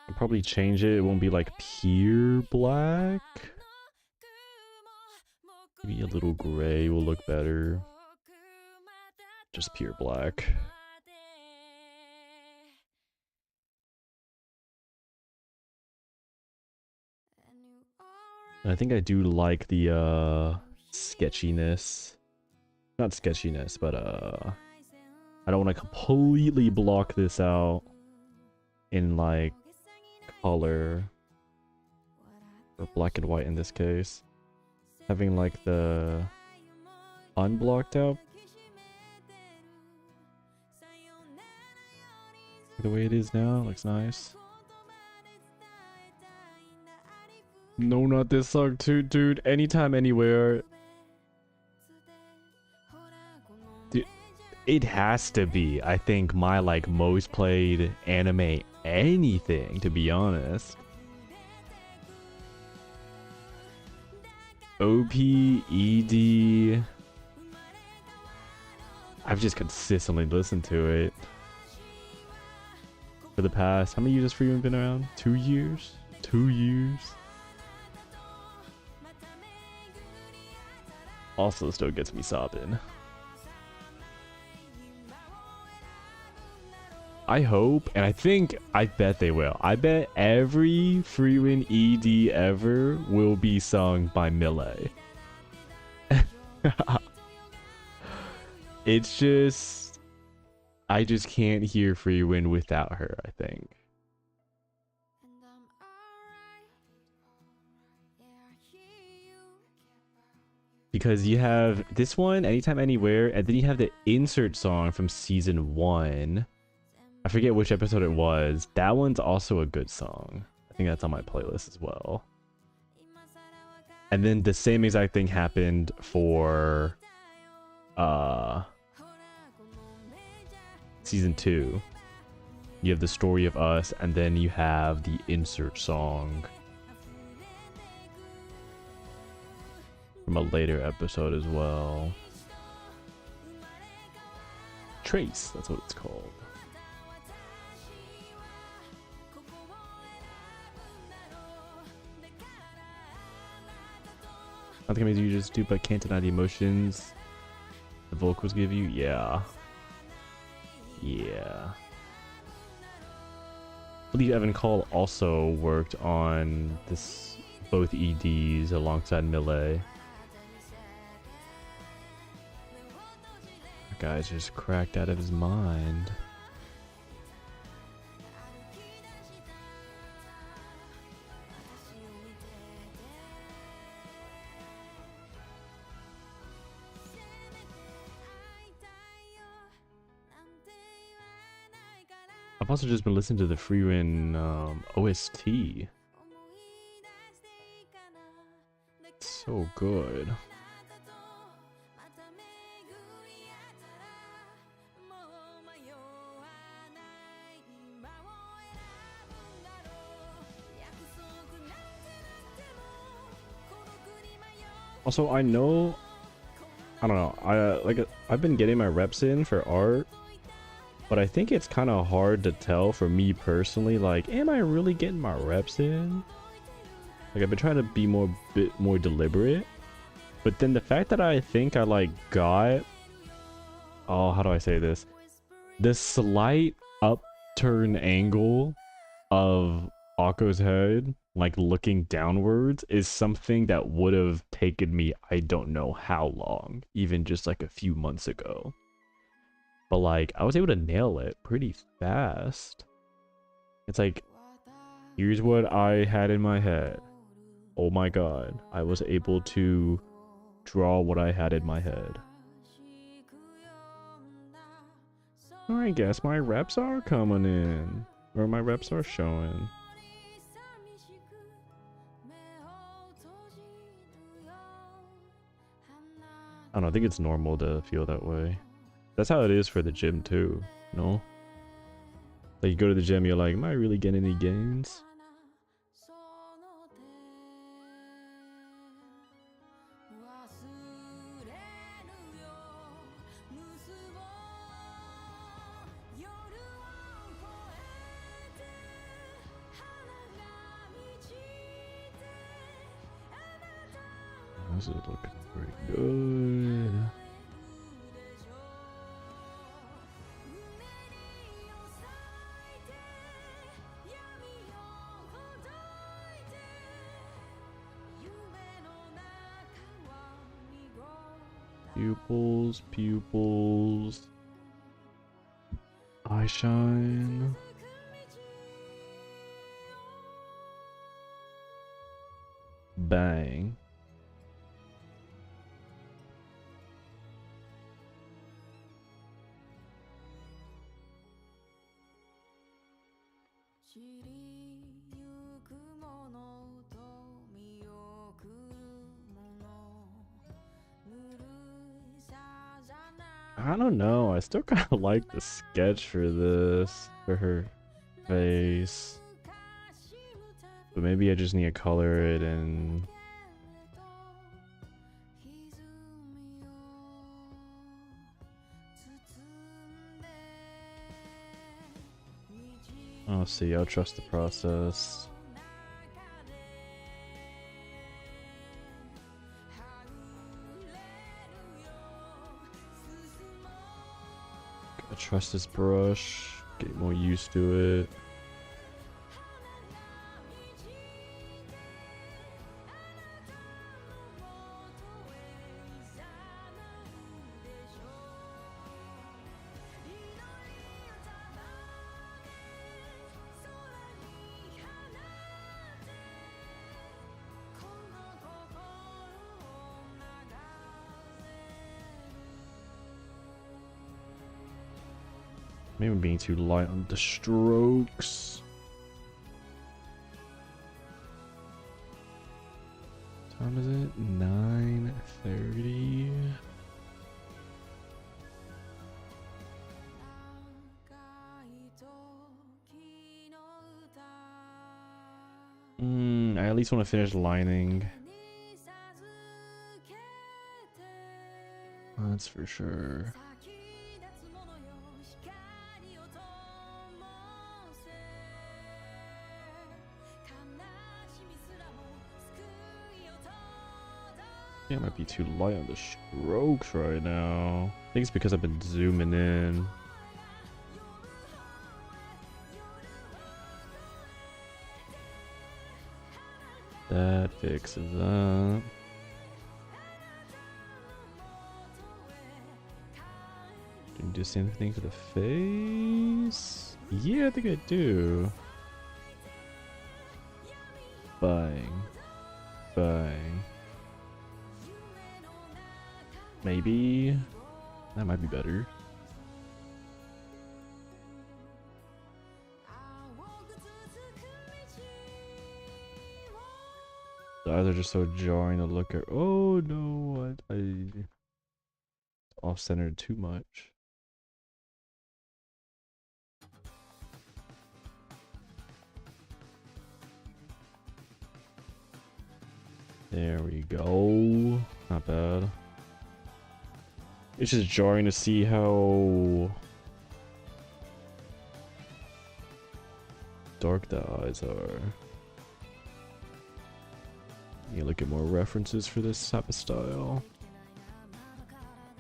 I'll probably change it. It won't be like pure black. Maybe a little gray will look better. Just pure black. And I think I do like the sketchiness. Not sketchiness, but I don't want to completely block this out in like color or black and white in this case. Having like the unblocked out the way it is now looks nice. No, not this song too, dude. Anytime, anywhere. Dude, it has to be, I think, my like most played anime anything, to be honest. OP, ED. I've just consistently listened to it for the past, how many years has Freeman been around? 2 years? 2 years? Also still gets me sobbing. I hope, and I bet they will. I bet every Freewin ED ever will be sung by Millet. It's just, I just can't hear Freewin without her, I think. Because you have this one, Anytime Anywhere, and then you have the insert song from season 1. I forget which episode it was. That one's also a good song. I think that's on my playlist as well. And then the same exact thing happened for season 2. You have the Story of Us, and then you have the insert song from a later episode as well. Trace, that's what it's called. I think maybe you just do, but can't deny the emotions the vocals give you. Yeah. I believe Evan Cole also worked on this, both EDs alongside Millet. That guy's just cracked out of his mind. I've also just been listening to the Freewin OST. It's so good. Also, I don't know, I've been getting my reps in for art, but I think it's kind of hard to tell for me personally, like, am I really getting my reps in? Like, I've been trying to be bit more deliberate, but then the fact that I think I got, oh, how do I say this? The slight upturn angle of Akko's head, looking downwards, is something that would have taken me I don't know how long, even just a few months ago. But I was able to nail it pretty fast. It's here's what I had in my head. Oh my god, I was able to draw what I had in my head. I guess my reps are coming in, or my reps are showing. I don't know, I think it's normal to feel that way. That's how it is for the gym too, you know? You go to the gym, you're like, am I really getting any gains? This is looking pretty good. Pupils. Eye shine. Bang. I don't know. I still kind of like the sketch for this, for her face. But maybe I just need to color it and... I'll see. I'll trust the process. I trust this brush. Get more used to it. Maybe I'm being too light on the strokes. What time is it? 9:30. I at least want to finish lining. That's for sure. Yeah, I might be too light on the strokes right now. I think it's because I've been zooming in. That fixes that. Do you do the same thing for the face? Yeah, I think I do. Bang. Bang. Maybe that might be better. The eyes are just so jarring to look at. Oh no, I off-centered too much. There we go. Not bad. It's just jarring to see how dark the eyes are. You look at more references for this type of style.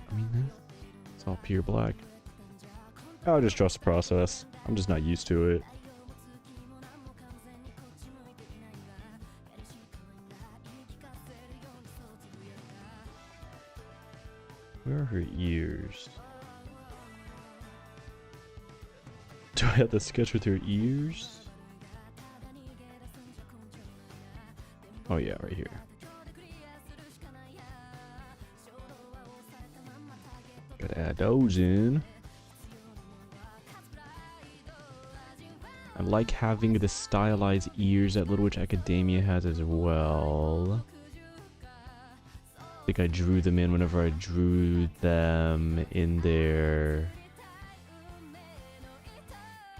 I mean, it's all pure black. I'll just trust the process. I'm just not used to it. Where are her ears? Do I have to sketch with her ears? Oh yeah, right here. Gotta add those in. I like having the stylized ears that Little Witch Academia has as well. I think I drew them in whenever I drew them in their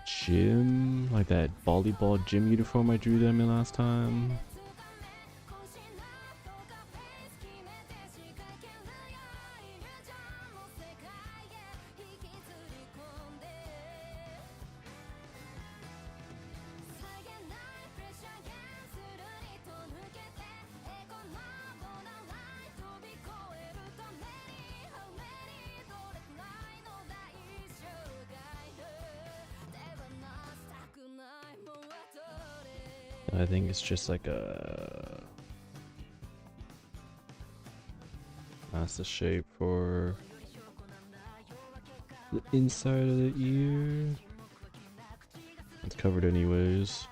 gym, like that volleyball gym uniform I drew them in last time. I think it's just like a... That's the shape for the inside of the ear. It's covered anyways.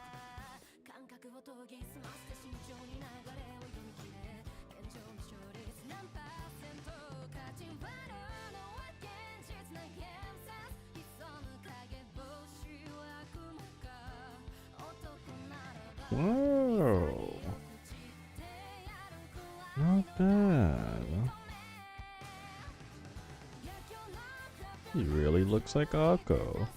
Whoa. Not bad. He really looks like Akko.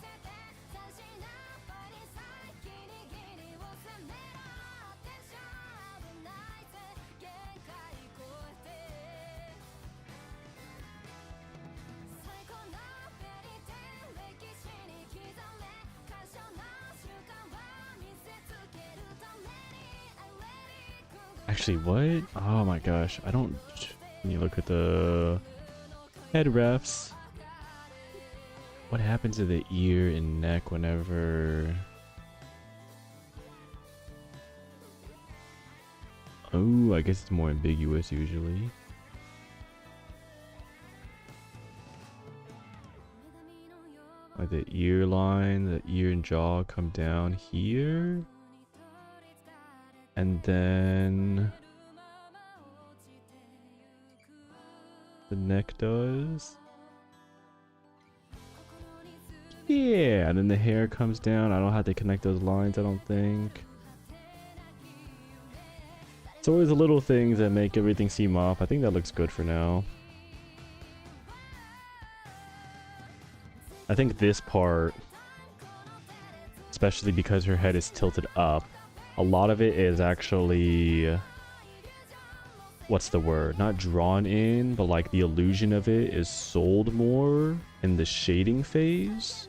Actually, what? Oh my gosh, I don't... When you look at the head refs, What happens to the ear and neck whenever... Oh, I guess it's more ambiguous usually. Like the ear line, the ear and jaw come down here. And then... the neck does. Yeah, and then the hair comes down. I don't have to connect those lines, I don't think. It's always the little things that make everything seem off. I think that looks good for now. I think this part, especially because her head is tilted up, a lot of it is actually... what's the word? Not drawn in, but like the illusion of it is sold more in the shading phase.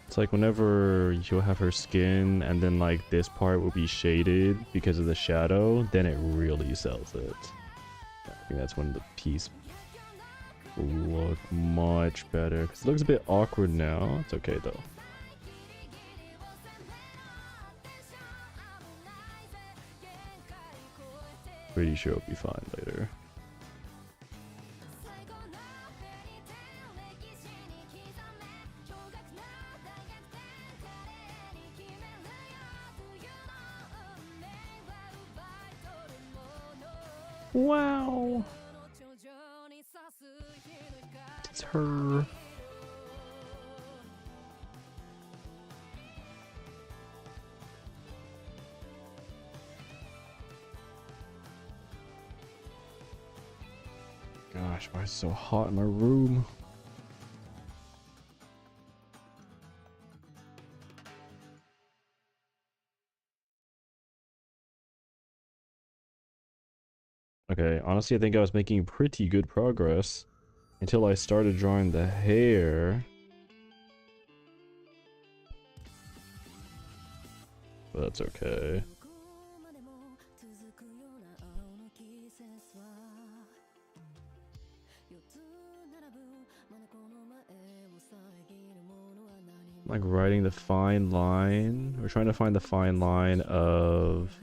It's like whenever you'll have her skin and then like this part will be shaded because of the shadow, then it really sells it. I think that's when the piece will look much better. Because it looks a bit awkward now. It's okay though. Pretty sure it'll be fine later. Wow. It's her. Gosh, why is it so hot in my room? Okay, honestly, I think I was making pretty good progress until I started drawing the hair. But that's okay. Like writing the fine line. We're trying to find the fine line of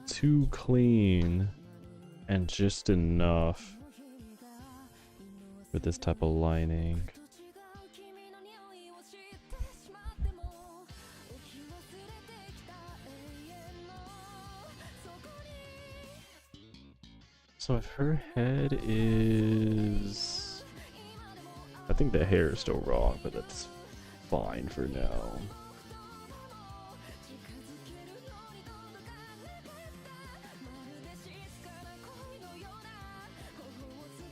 too clean and just enough with this type of lining. So if her head is... I think the hair is still wrong, but that's fine for now.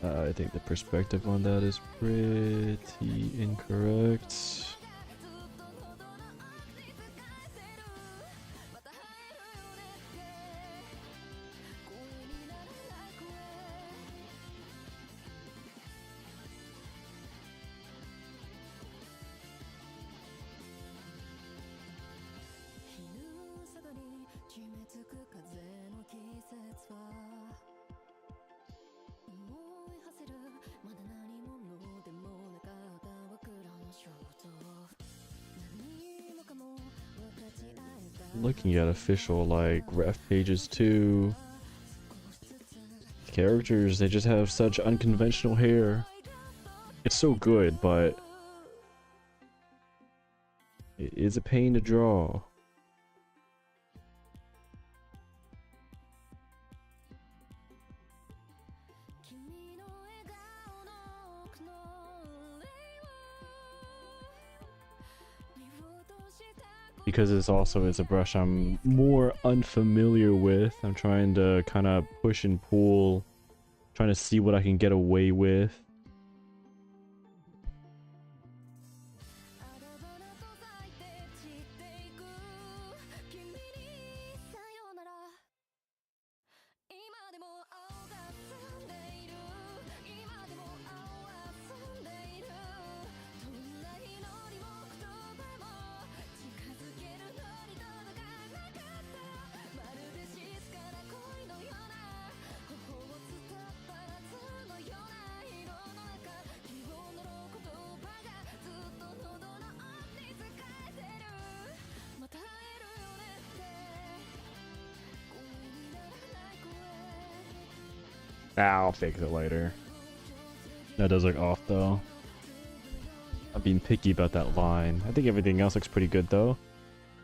I think the perspective on that is pretty incorrect. Looking at official like ref pages too. Characters, they just have such unconventional hair. It's so good, but it is a pain to draw. Because it's a brush I'm more unfamiliar with. I'm trying to kind of push and pull, trying to see what I can get away with. I'll fix it later. That does look off though. I'm being picky about that line. I think everything else looks pretty good though.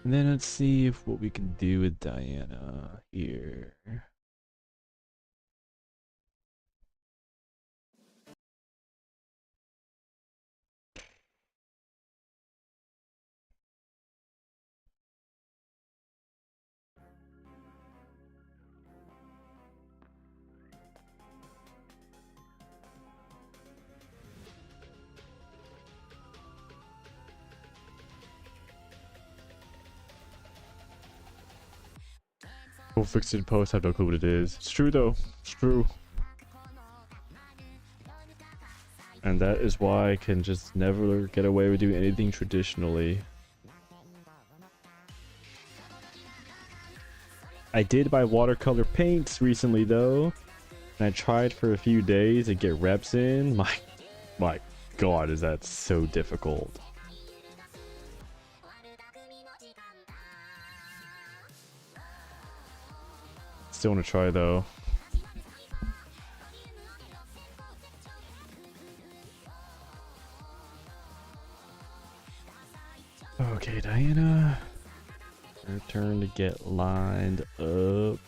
And then let's see if what we can do with Diana here. We'll fix it in post. I have no clue what it is. It's true though. It's true. And that is why I can just never get away with doing anything traditionally. I did buy watercolor paints recently though. And I tried for a few days to get reps in. My god, is that so difficult. Still want to try though. Okay, Diana. Her turn to get lined up.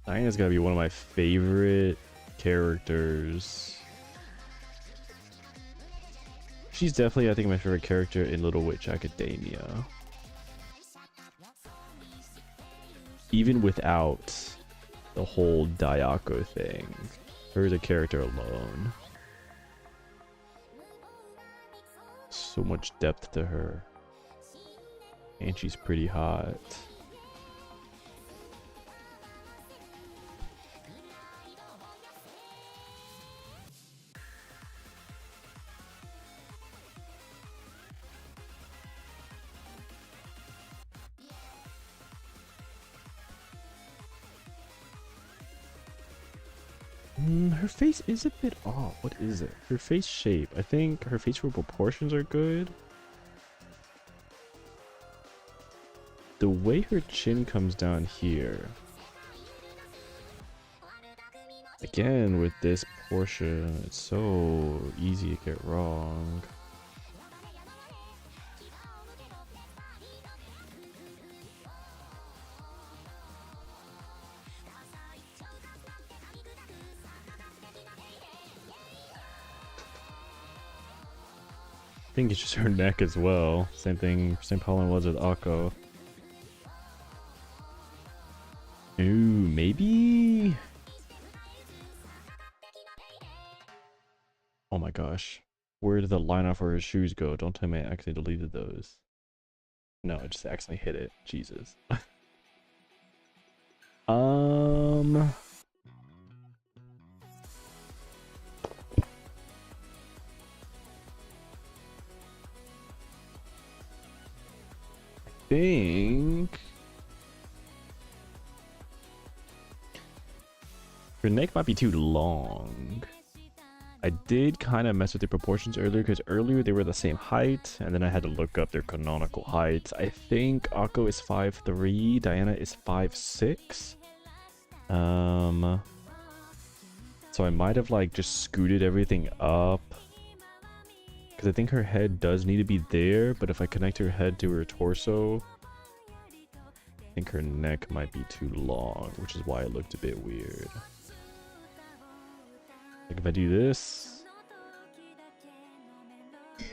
Diana's gotta be one of my favorite characters. She's definitely, I think, my favorite character in Little Witch Academia. Even without the whole Dayako thing. Her as a character alone. So much depth to her. And she's pretty hot. Her face is a bit off. What is it? Her face shape. I think her facial proportions are good. The way her chin comes down here. Again, with this portion, it's so easy to get wrong. I think it's just her neck as well. Same thing, same problem was with Akko. Ooh, maybe? Oh my gosh. Where did the line off where his shoes go? Don't tell me I actually deleted those. No, I just accidentally hit it. Jesus. Think her neck might be too long. I did kind of mess with the proportions earlier because earlier they were the same height and then I had to look up their canonical heights. I think Akko is 5'3", Diana is 5'6". So I might have like just scooted everything up. Because I think her head does need to be there, but if I connect her head to her torso, I think her neck might be too long, which is why it looked a bit weird. Like if I do this,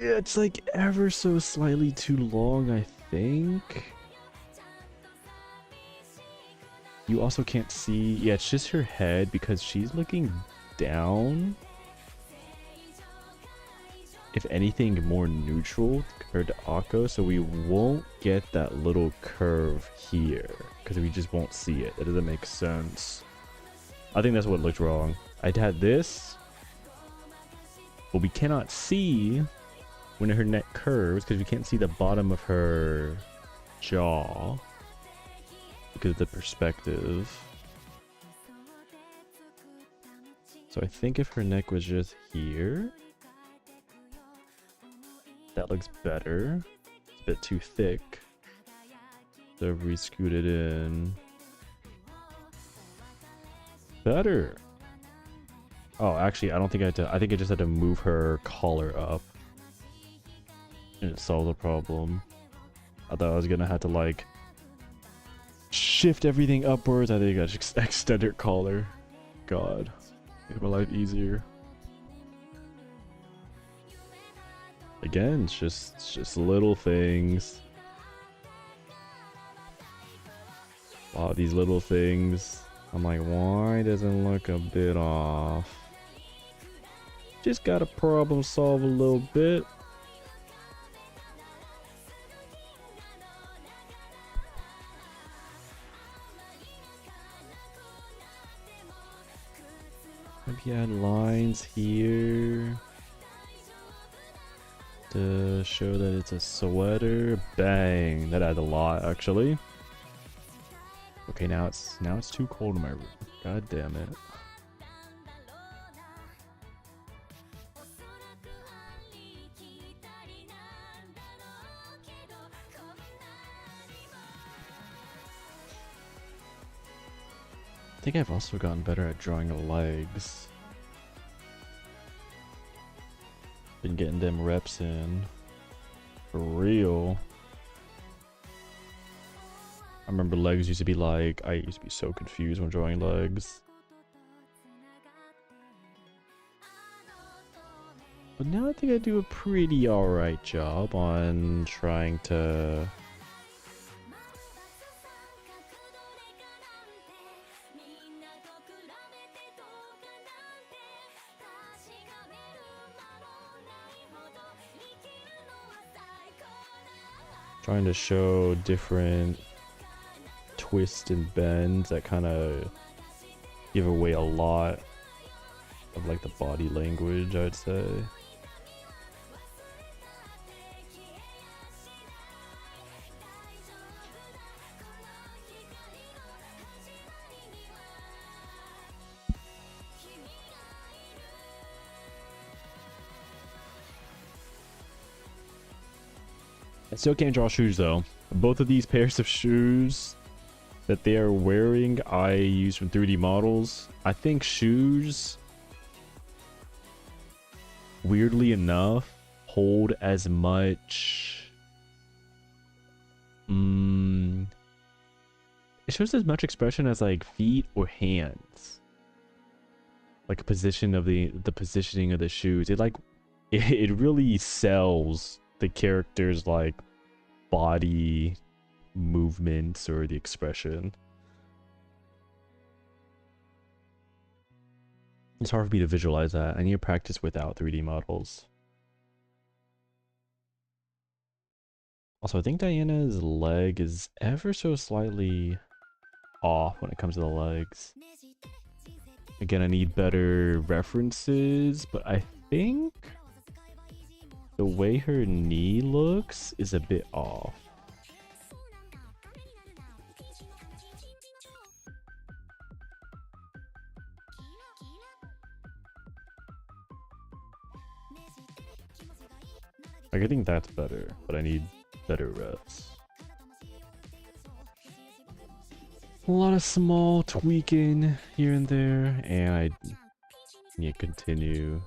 yeah, it's like ever so slightly too long, I think. You also can't see, yeah, it's just her head because she's looking down. If anything, more neutral compared to Akko, so we won't get that little curve here because we just won't see it. That doesn't make sense. I think that's what looked wrong. I'd had this, but we cannot see when her neck curves because we can't see the bottom of her jaw because of the perspective. So I think if her neck was just here, That looks better. It's a bit too thick. So if we scoot it in. Better. Oh, actually, I don't think I had to. I think I just had to move her collar up. And it solved the problem. I thought I was gonna have to, like, shift everything upwards. I think I just extend her collar. God. Made my life easier. Again, it's just little things. Wow, these little things. I'm like, why doesn't look a bit off? Just gotta problem solve a little bit. Maybe add lines here to show that it's a sweater. Bang, that adds a lot actually. Okay, now it's too cold in my room. God damn it. I think I've also gotten better at drawing the legs. Been getting them reps in. For real. I remember legs used to be like, I used to be so confused when drawing legs. But now I think I do a pretty alright job on trying to... trying to show different twists and bends that kind of give away a lot of like the body language, I'd say. I still can't draw shoes though. Both of these pairs of shoes that they are wearing, I use from 3D models. I think shoes, weirdly enough, hold as much... it shows as much expression as like feet or hands. Like a position of the positioning of the shoes. It like, it really sells the character's like body movements or the expression. It's hard for me to visualize that. I need to practice without 3D models. Also, I think Diana's leg is ever so slightly off when it comes to the legs. Again, I need better references, but I think the way her knee looks is a bit off. Like, I think that's better, but I need better reps. A lot of small tweaking here and there, and I need to continue.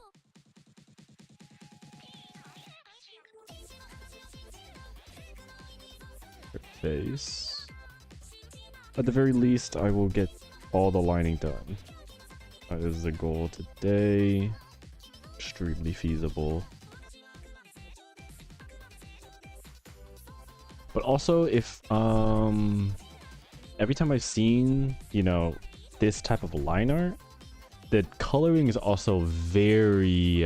Her face. At the very least, I will get all the lining done. That is the goal today. Extremely feasible. But also, if every time I've seen, you know, this type of line art, the coloring is also very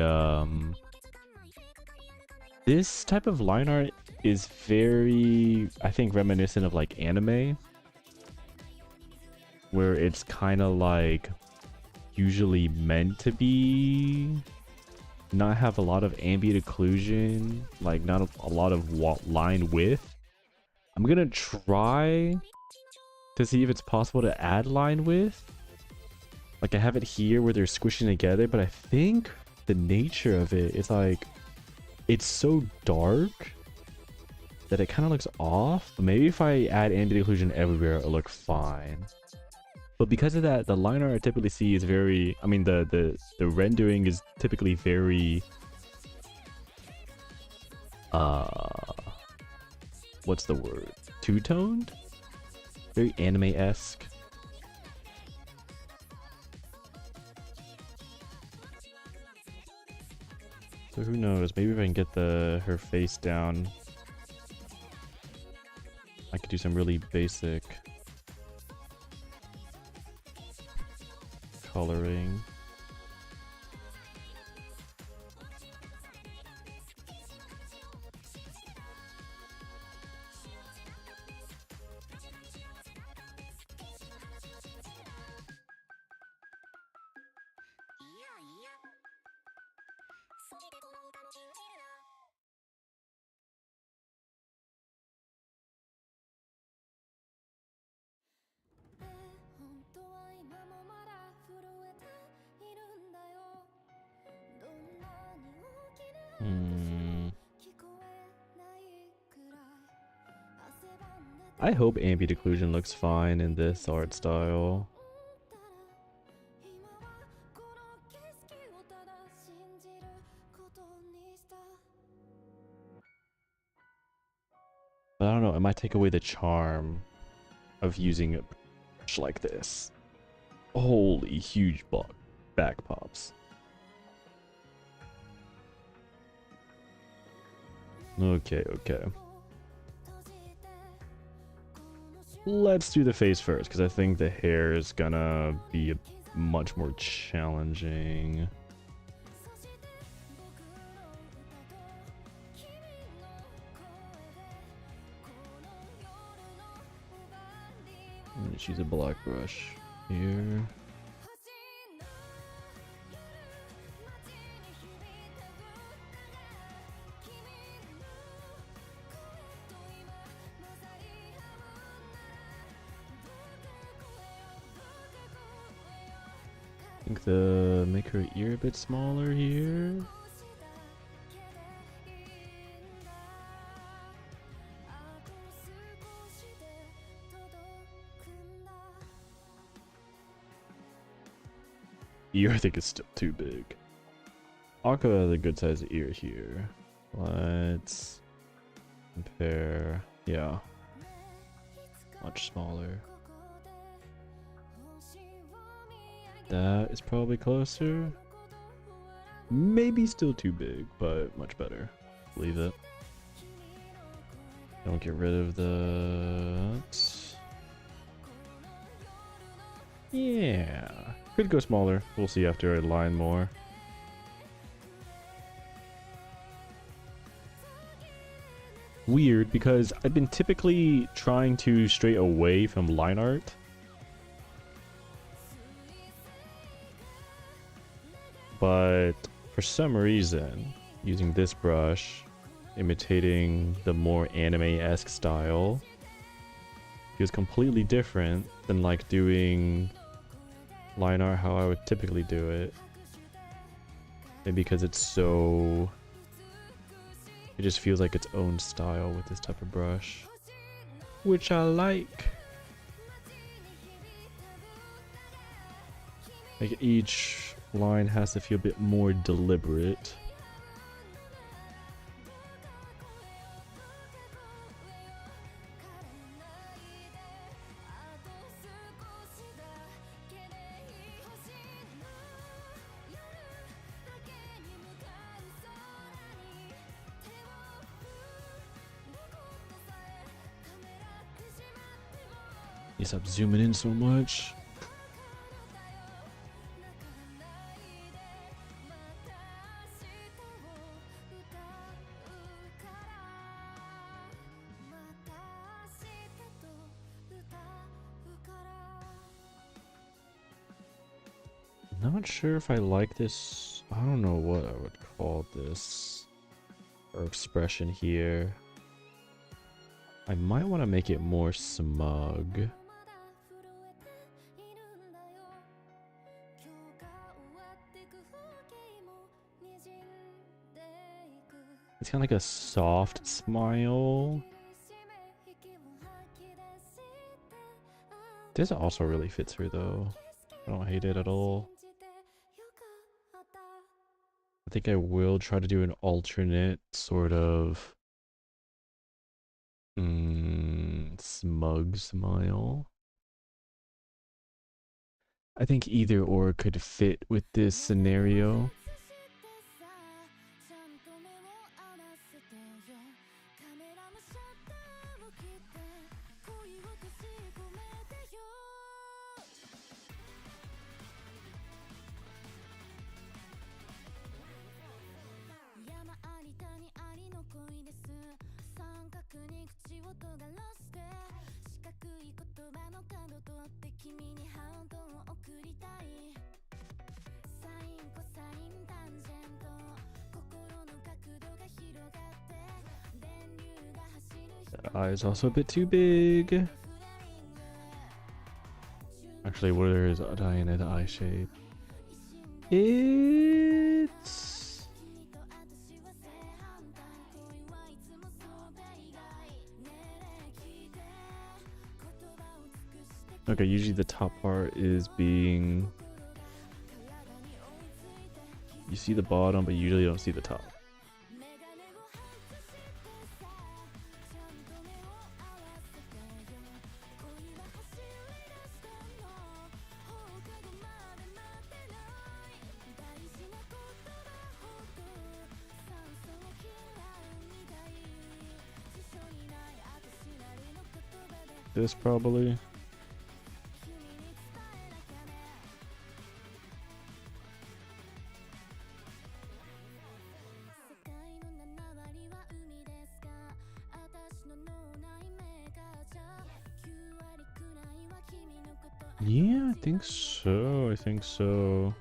this type of line art is very, I think, reminiscent of like anime, where it's kind of like usually meant to be not have a lot of ambient occlusion, like not a lot of line width. I'm gonna try to see if it's possible to add line width. Like I have it here where they're squishing together, but I think the nature of it is like it's so dark that it kind of looks off. But maybe if I add ambient occlusion everywhere, it'll look fine. But because of that, the line art I typically see is very, I mean, the rendering is typically very, what's the word? Two-toned? Very anime-esque. So who knows? Maybe if I can get her face down, I could do some really basic coloring. I hope ambient occlusion looks fine in this art style. But I don't know, it might take away the charm of using a brush like this. Holy huge back pops. Okay, okay. Let's do the face first, because I think the hair is gonna be much more challenging. I'm gonna choose a black brush here. I think make her ear a bit smaller here. Ear I think is still too big. Aqua has a good sized ear here. Let's compare. Yeah. Much smaller. That is probably closer. Maybe still too big, but much better. Leave it. Don't get rid of that. Yeah. Could go smaller. We'll see after I line more. Weird, because I've been typically trying to stray away from line art. But for some reason, using this brush, imitating the more anime-esque style, feels completely different than like doing line art how I would typically do it. Maybe because it's so... it just feels like its own style with this type of brush, which I like. Like each line has to feel a bit more deliberate. You stop zooming in so much. Not sure if I like this. I don't know what I would call this or expression here. I might want to make it more smug. It's kind of like a soft smile. This also really fits her though. I don't hate it at all. I think I will try to do an alternate sort of smug smile. I think either or could fit with this scenario. That eye is also a bit too big. Actually, where is Diana the eye shape? It's okay. Usually the top part is being, you see the bottom, but you usually don't see the top. This probably. Yeah, I think so. I think so.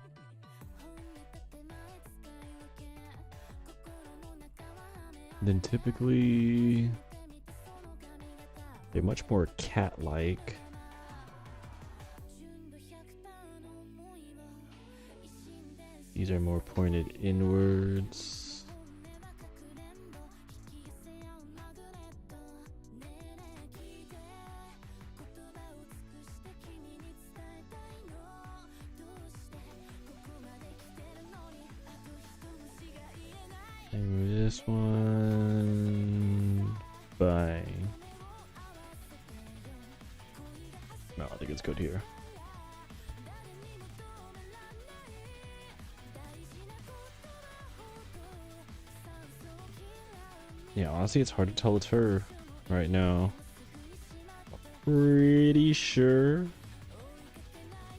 Then typically they're much more cat-like. These are more pointed inwards. And this one, bang. No, I think it's good here. Yeah, honestly, it's hard to tell it's her right now. Pretty sure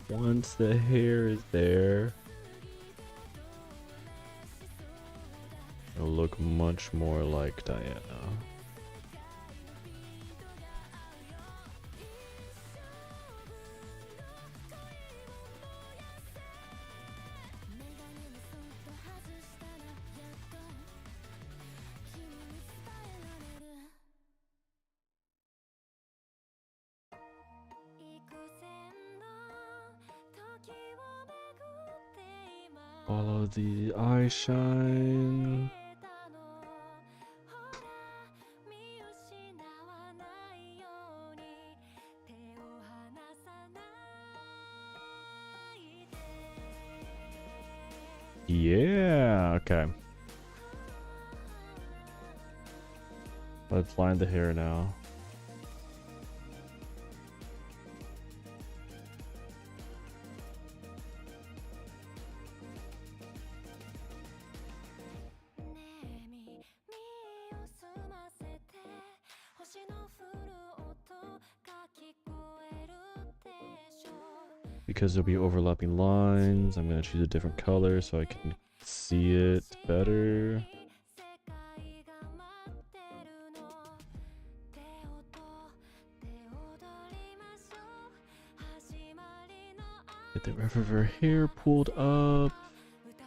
once the hair is there, it'll look much more like Diana. Follow the eye shine. Yeah, okay. Let's line the hair now. Because there'll be overlapping lines, I'm gonna choose a different color so I can see it better. Get the rest of her hair pulled up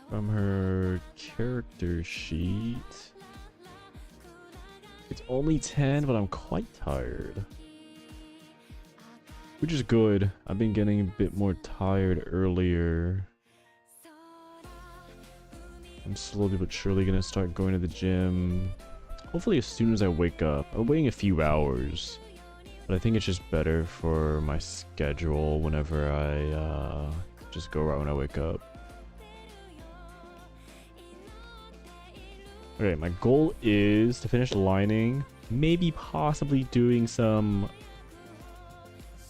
from her character sheet. It's only 10, but I'm quite tired. Which is good. I've been getting a bit more tired earlier. I'm slowly but surely gonna start going to the gym. Hopefully as soon as I wake up. I'm waiting a few hours. But I think it's just better for my schedule whenever I just go right when I wake up. Okay, my goal is to finish lining. Maybe possibly doing some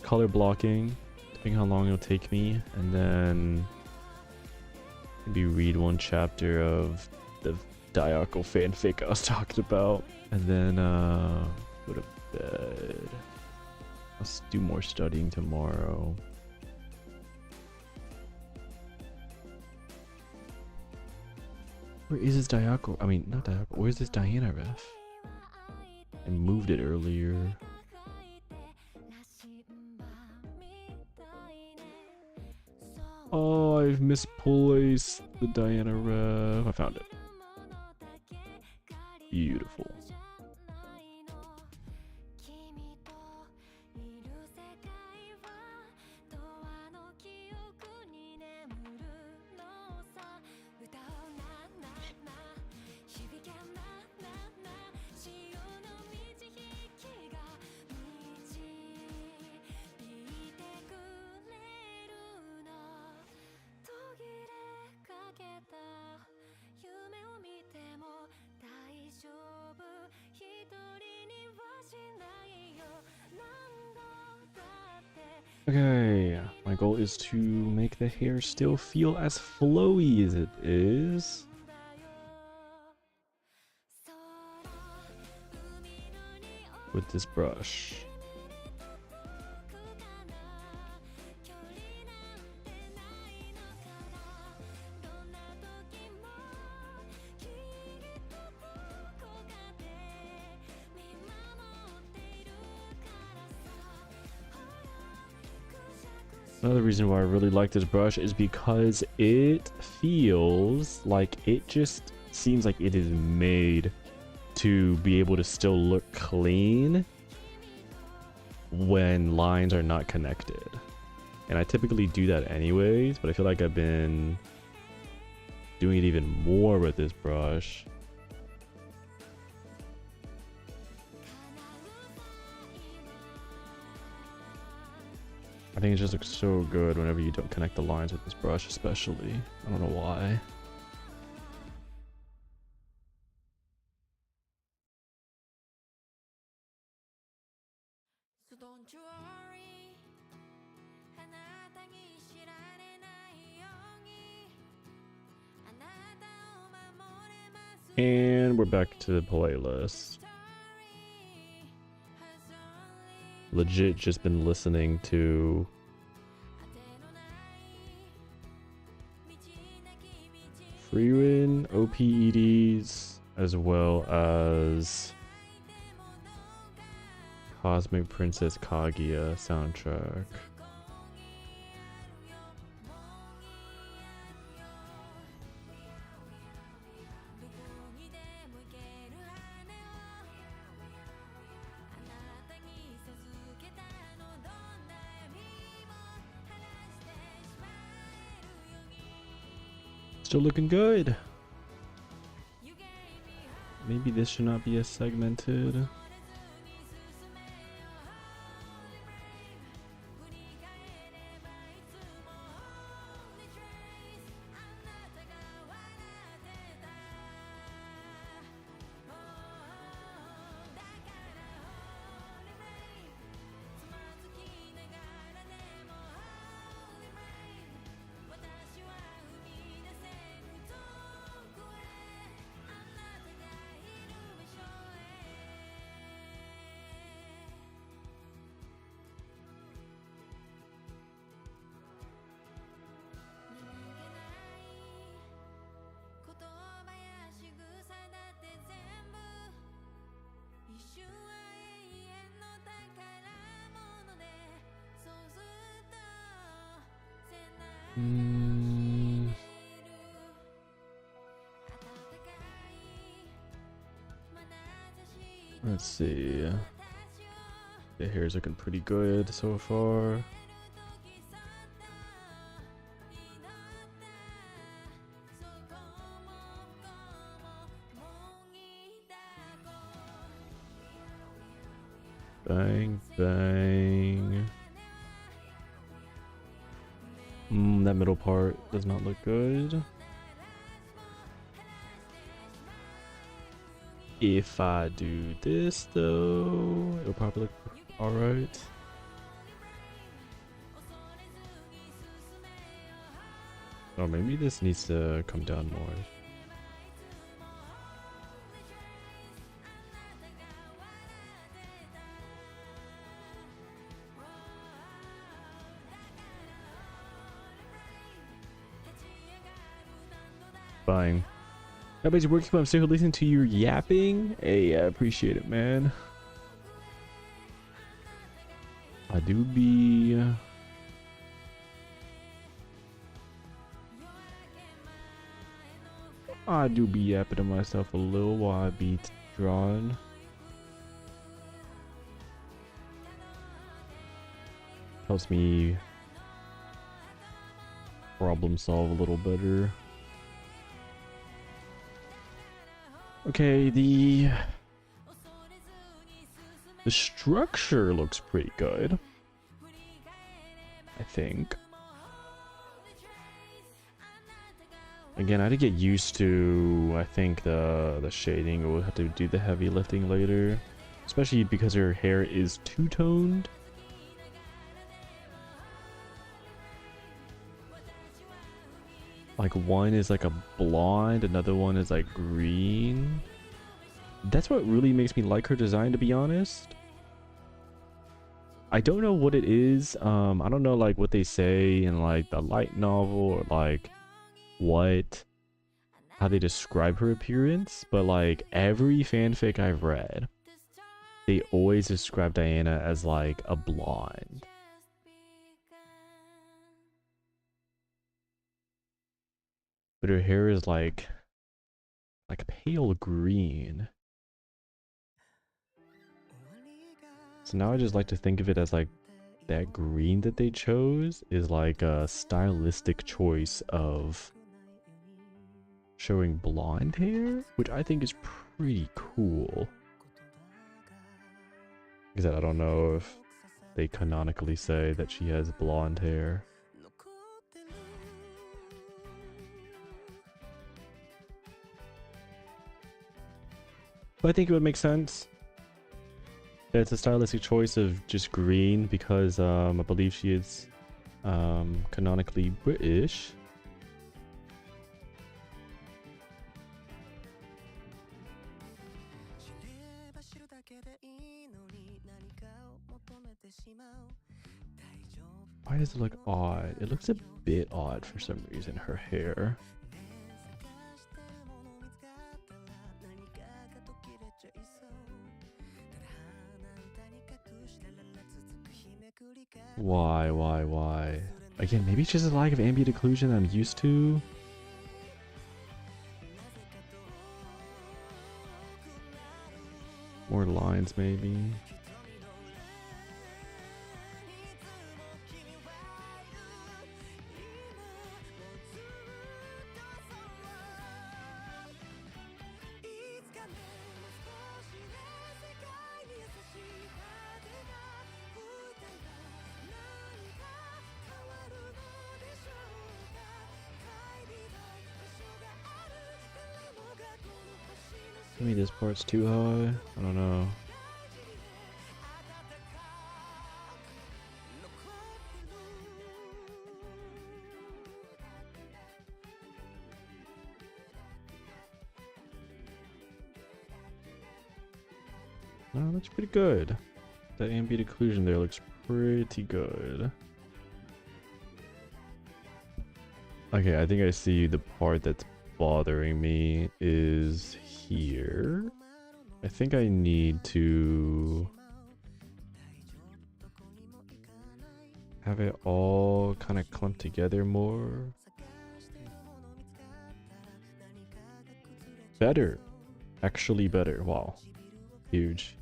color blocking, depending how long it'll take me. And then maybe read one chapter of the Diaco fanfic I was talking about. And then go to bed. I'll do more studying tomorrow. Where is this Diaco? I mean, not Diaco. Where's this Diana ref? I moved it earlier. Oh, I've misplaced the Diana ref. I found it. Beautiful. Okay, my goal is to make the hair still feel as flowy as it is. With this brush. Another reason why I really like this brush is because it feels like it just seems like it is made to be able to still look clean when lines are not connected. And I typically do that anyways, but I feel like I've been doing it even more with this brush. I think it just looks so good whenever you don't connect the lines with this brush, especially. I don't know why. And we're back to the playlist. Legit just been listening to Freewin, OPEDs, as well as Cosmic Princess Kaguya soundtrack. Still looking good. Maybe this should not be as segmented. Let's see. The hair's looking pretty good so far. Bang, bang. That middle part does not look good. If I do this though, it'll probably look alright. Or maybe this needs to come down more. Fine. Nobody's working, but I'm still listening to you yapping. Hey, I appreciate it, man. I do be... yapping to myself a little while I be drawing. Helps me problem solve a little better. Okay, the structure looks pretty good, I think. Again, I had to get used to, I think, the shading. We'll have to do the heavy lifting later, especially because her hair is two-toned. Like one is like a blonde, another one is like green. That's what really makes me like her design, to be honest. I don't know what it is. I don't know like what they say in like the light novel or like how they describe her appearance, but like every fanfic I've read, they always describe Diana as like a blonde. But her hair is like pale green. So now I just like to think of it as like that green that they chose is like a stylistic choice of showing blonde hair, which I think is pretty cool. Because I don't know if they canonically say that she has blonde hair. But I think it would make sense. It's a stylistic choice of just green because I believe she is canonically British. Why does it look odd? It looks a bit odd for some reason, her hair. Why? Again, maybe it's just a lack of ambient occlusion that I'm used to. More lines, maybe. Maybe this part's too high. I don't know. No, that's pretty good. That ambient occlusion there looks pretty good. Okay, I think I see the part that's bothering me is here. I think I need to have it all kind of clumped together more. Better. Actually better. Wow. Huge.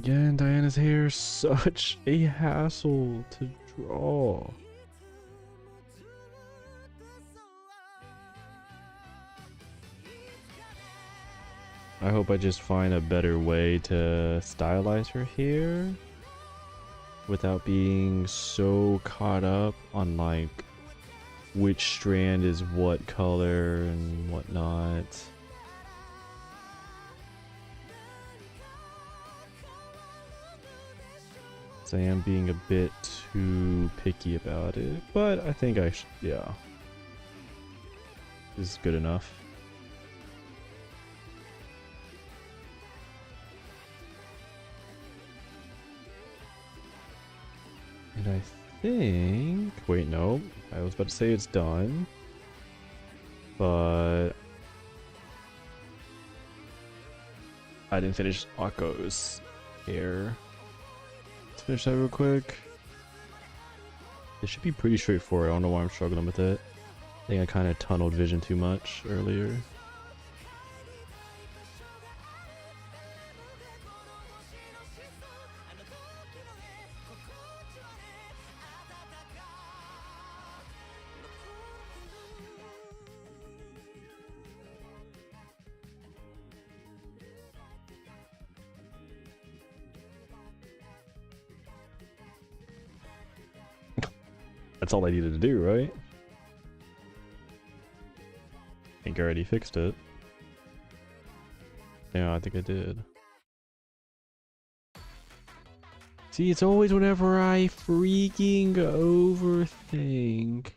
Again, Diana's hair is such a hassle to draw. I hope I just find a better way to stylize her hair without being so caught up on like which strand is what color and whatnot. So I am being a bit too picky about it, but I think I should, yeah. This is good enough. And I think, wait, no, I was about to say it's done, but I didn't finish Akko's hair. Let's finish that real quick. It should be pretty straightforward. I don't know why I'm struggling with it. I think I kind of tunneled vision too much earlier. That's all I needed to do, right? I think I already fixed it. Yeah, I think I did. See, it's always whenever I freaking overthink.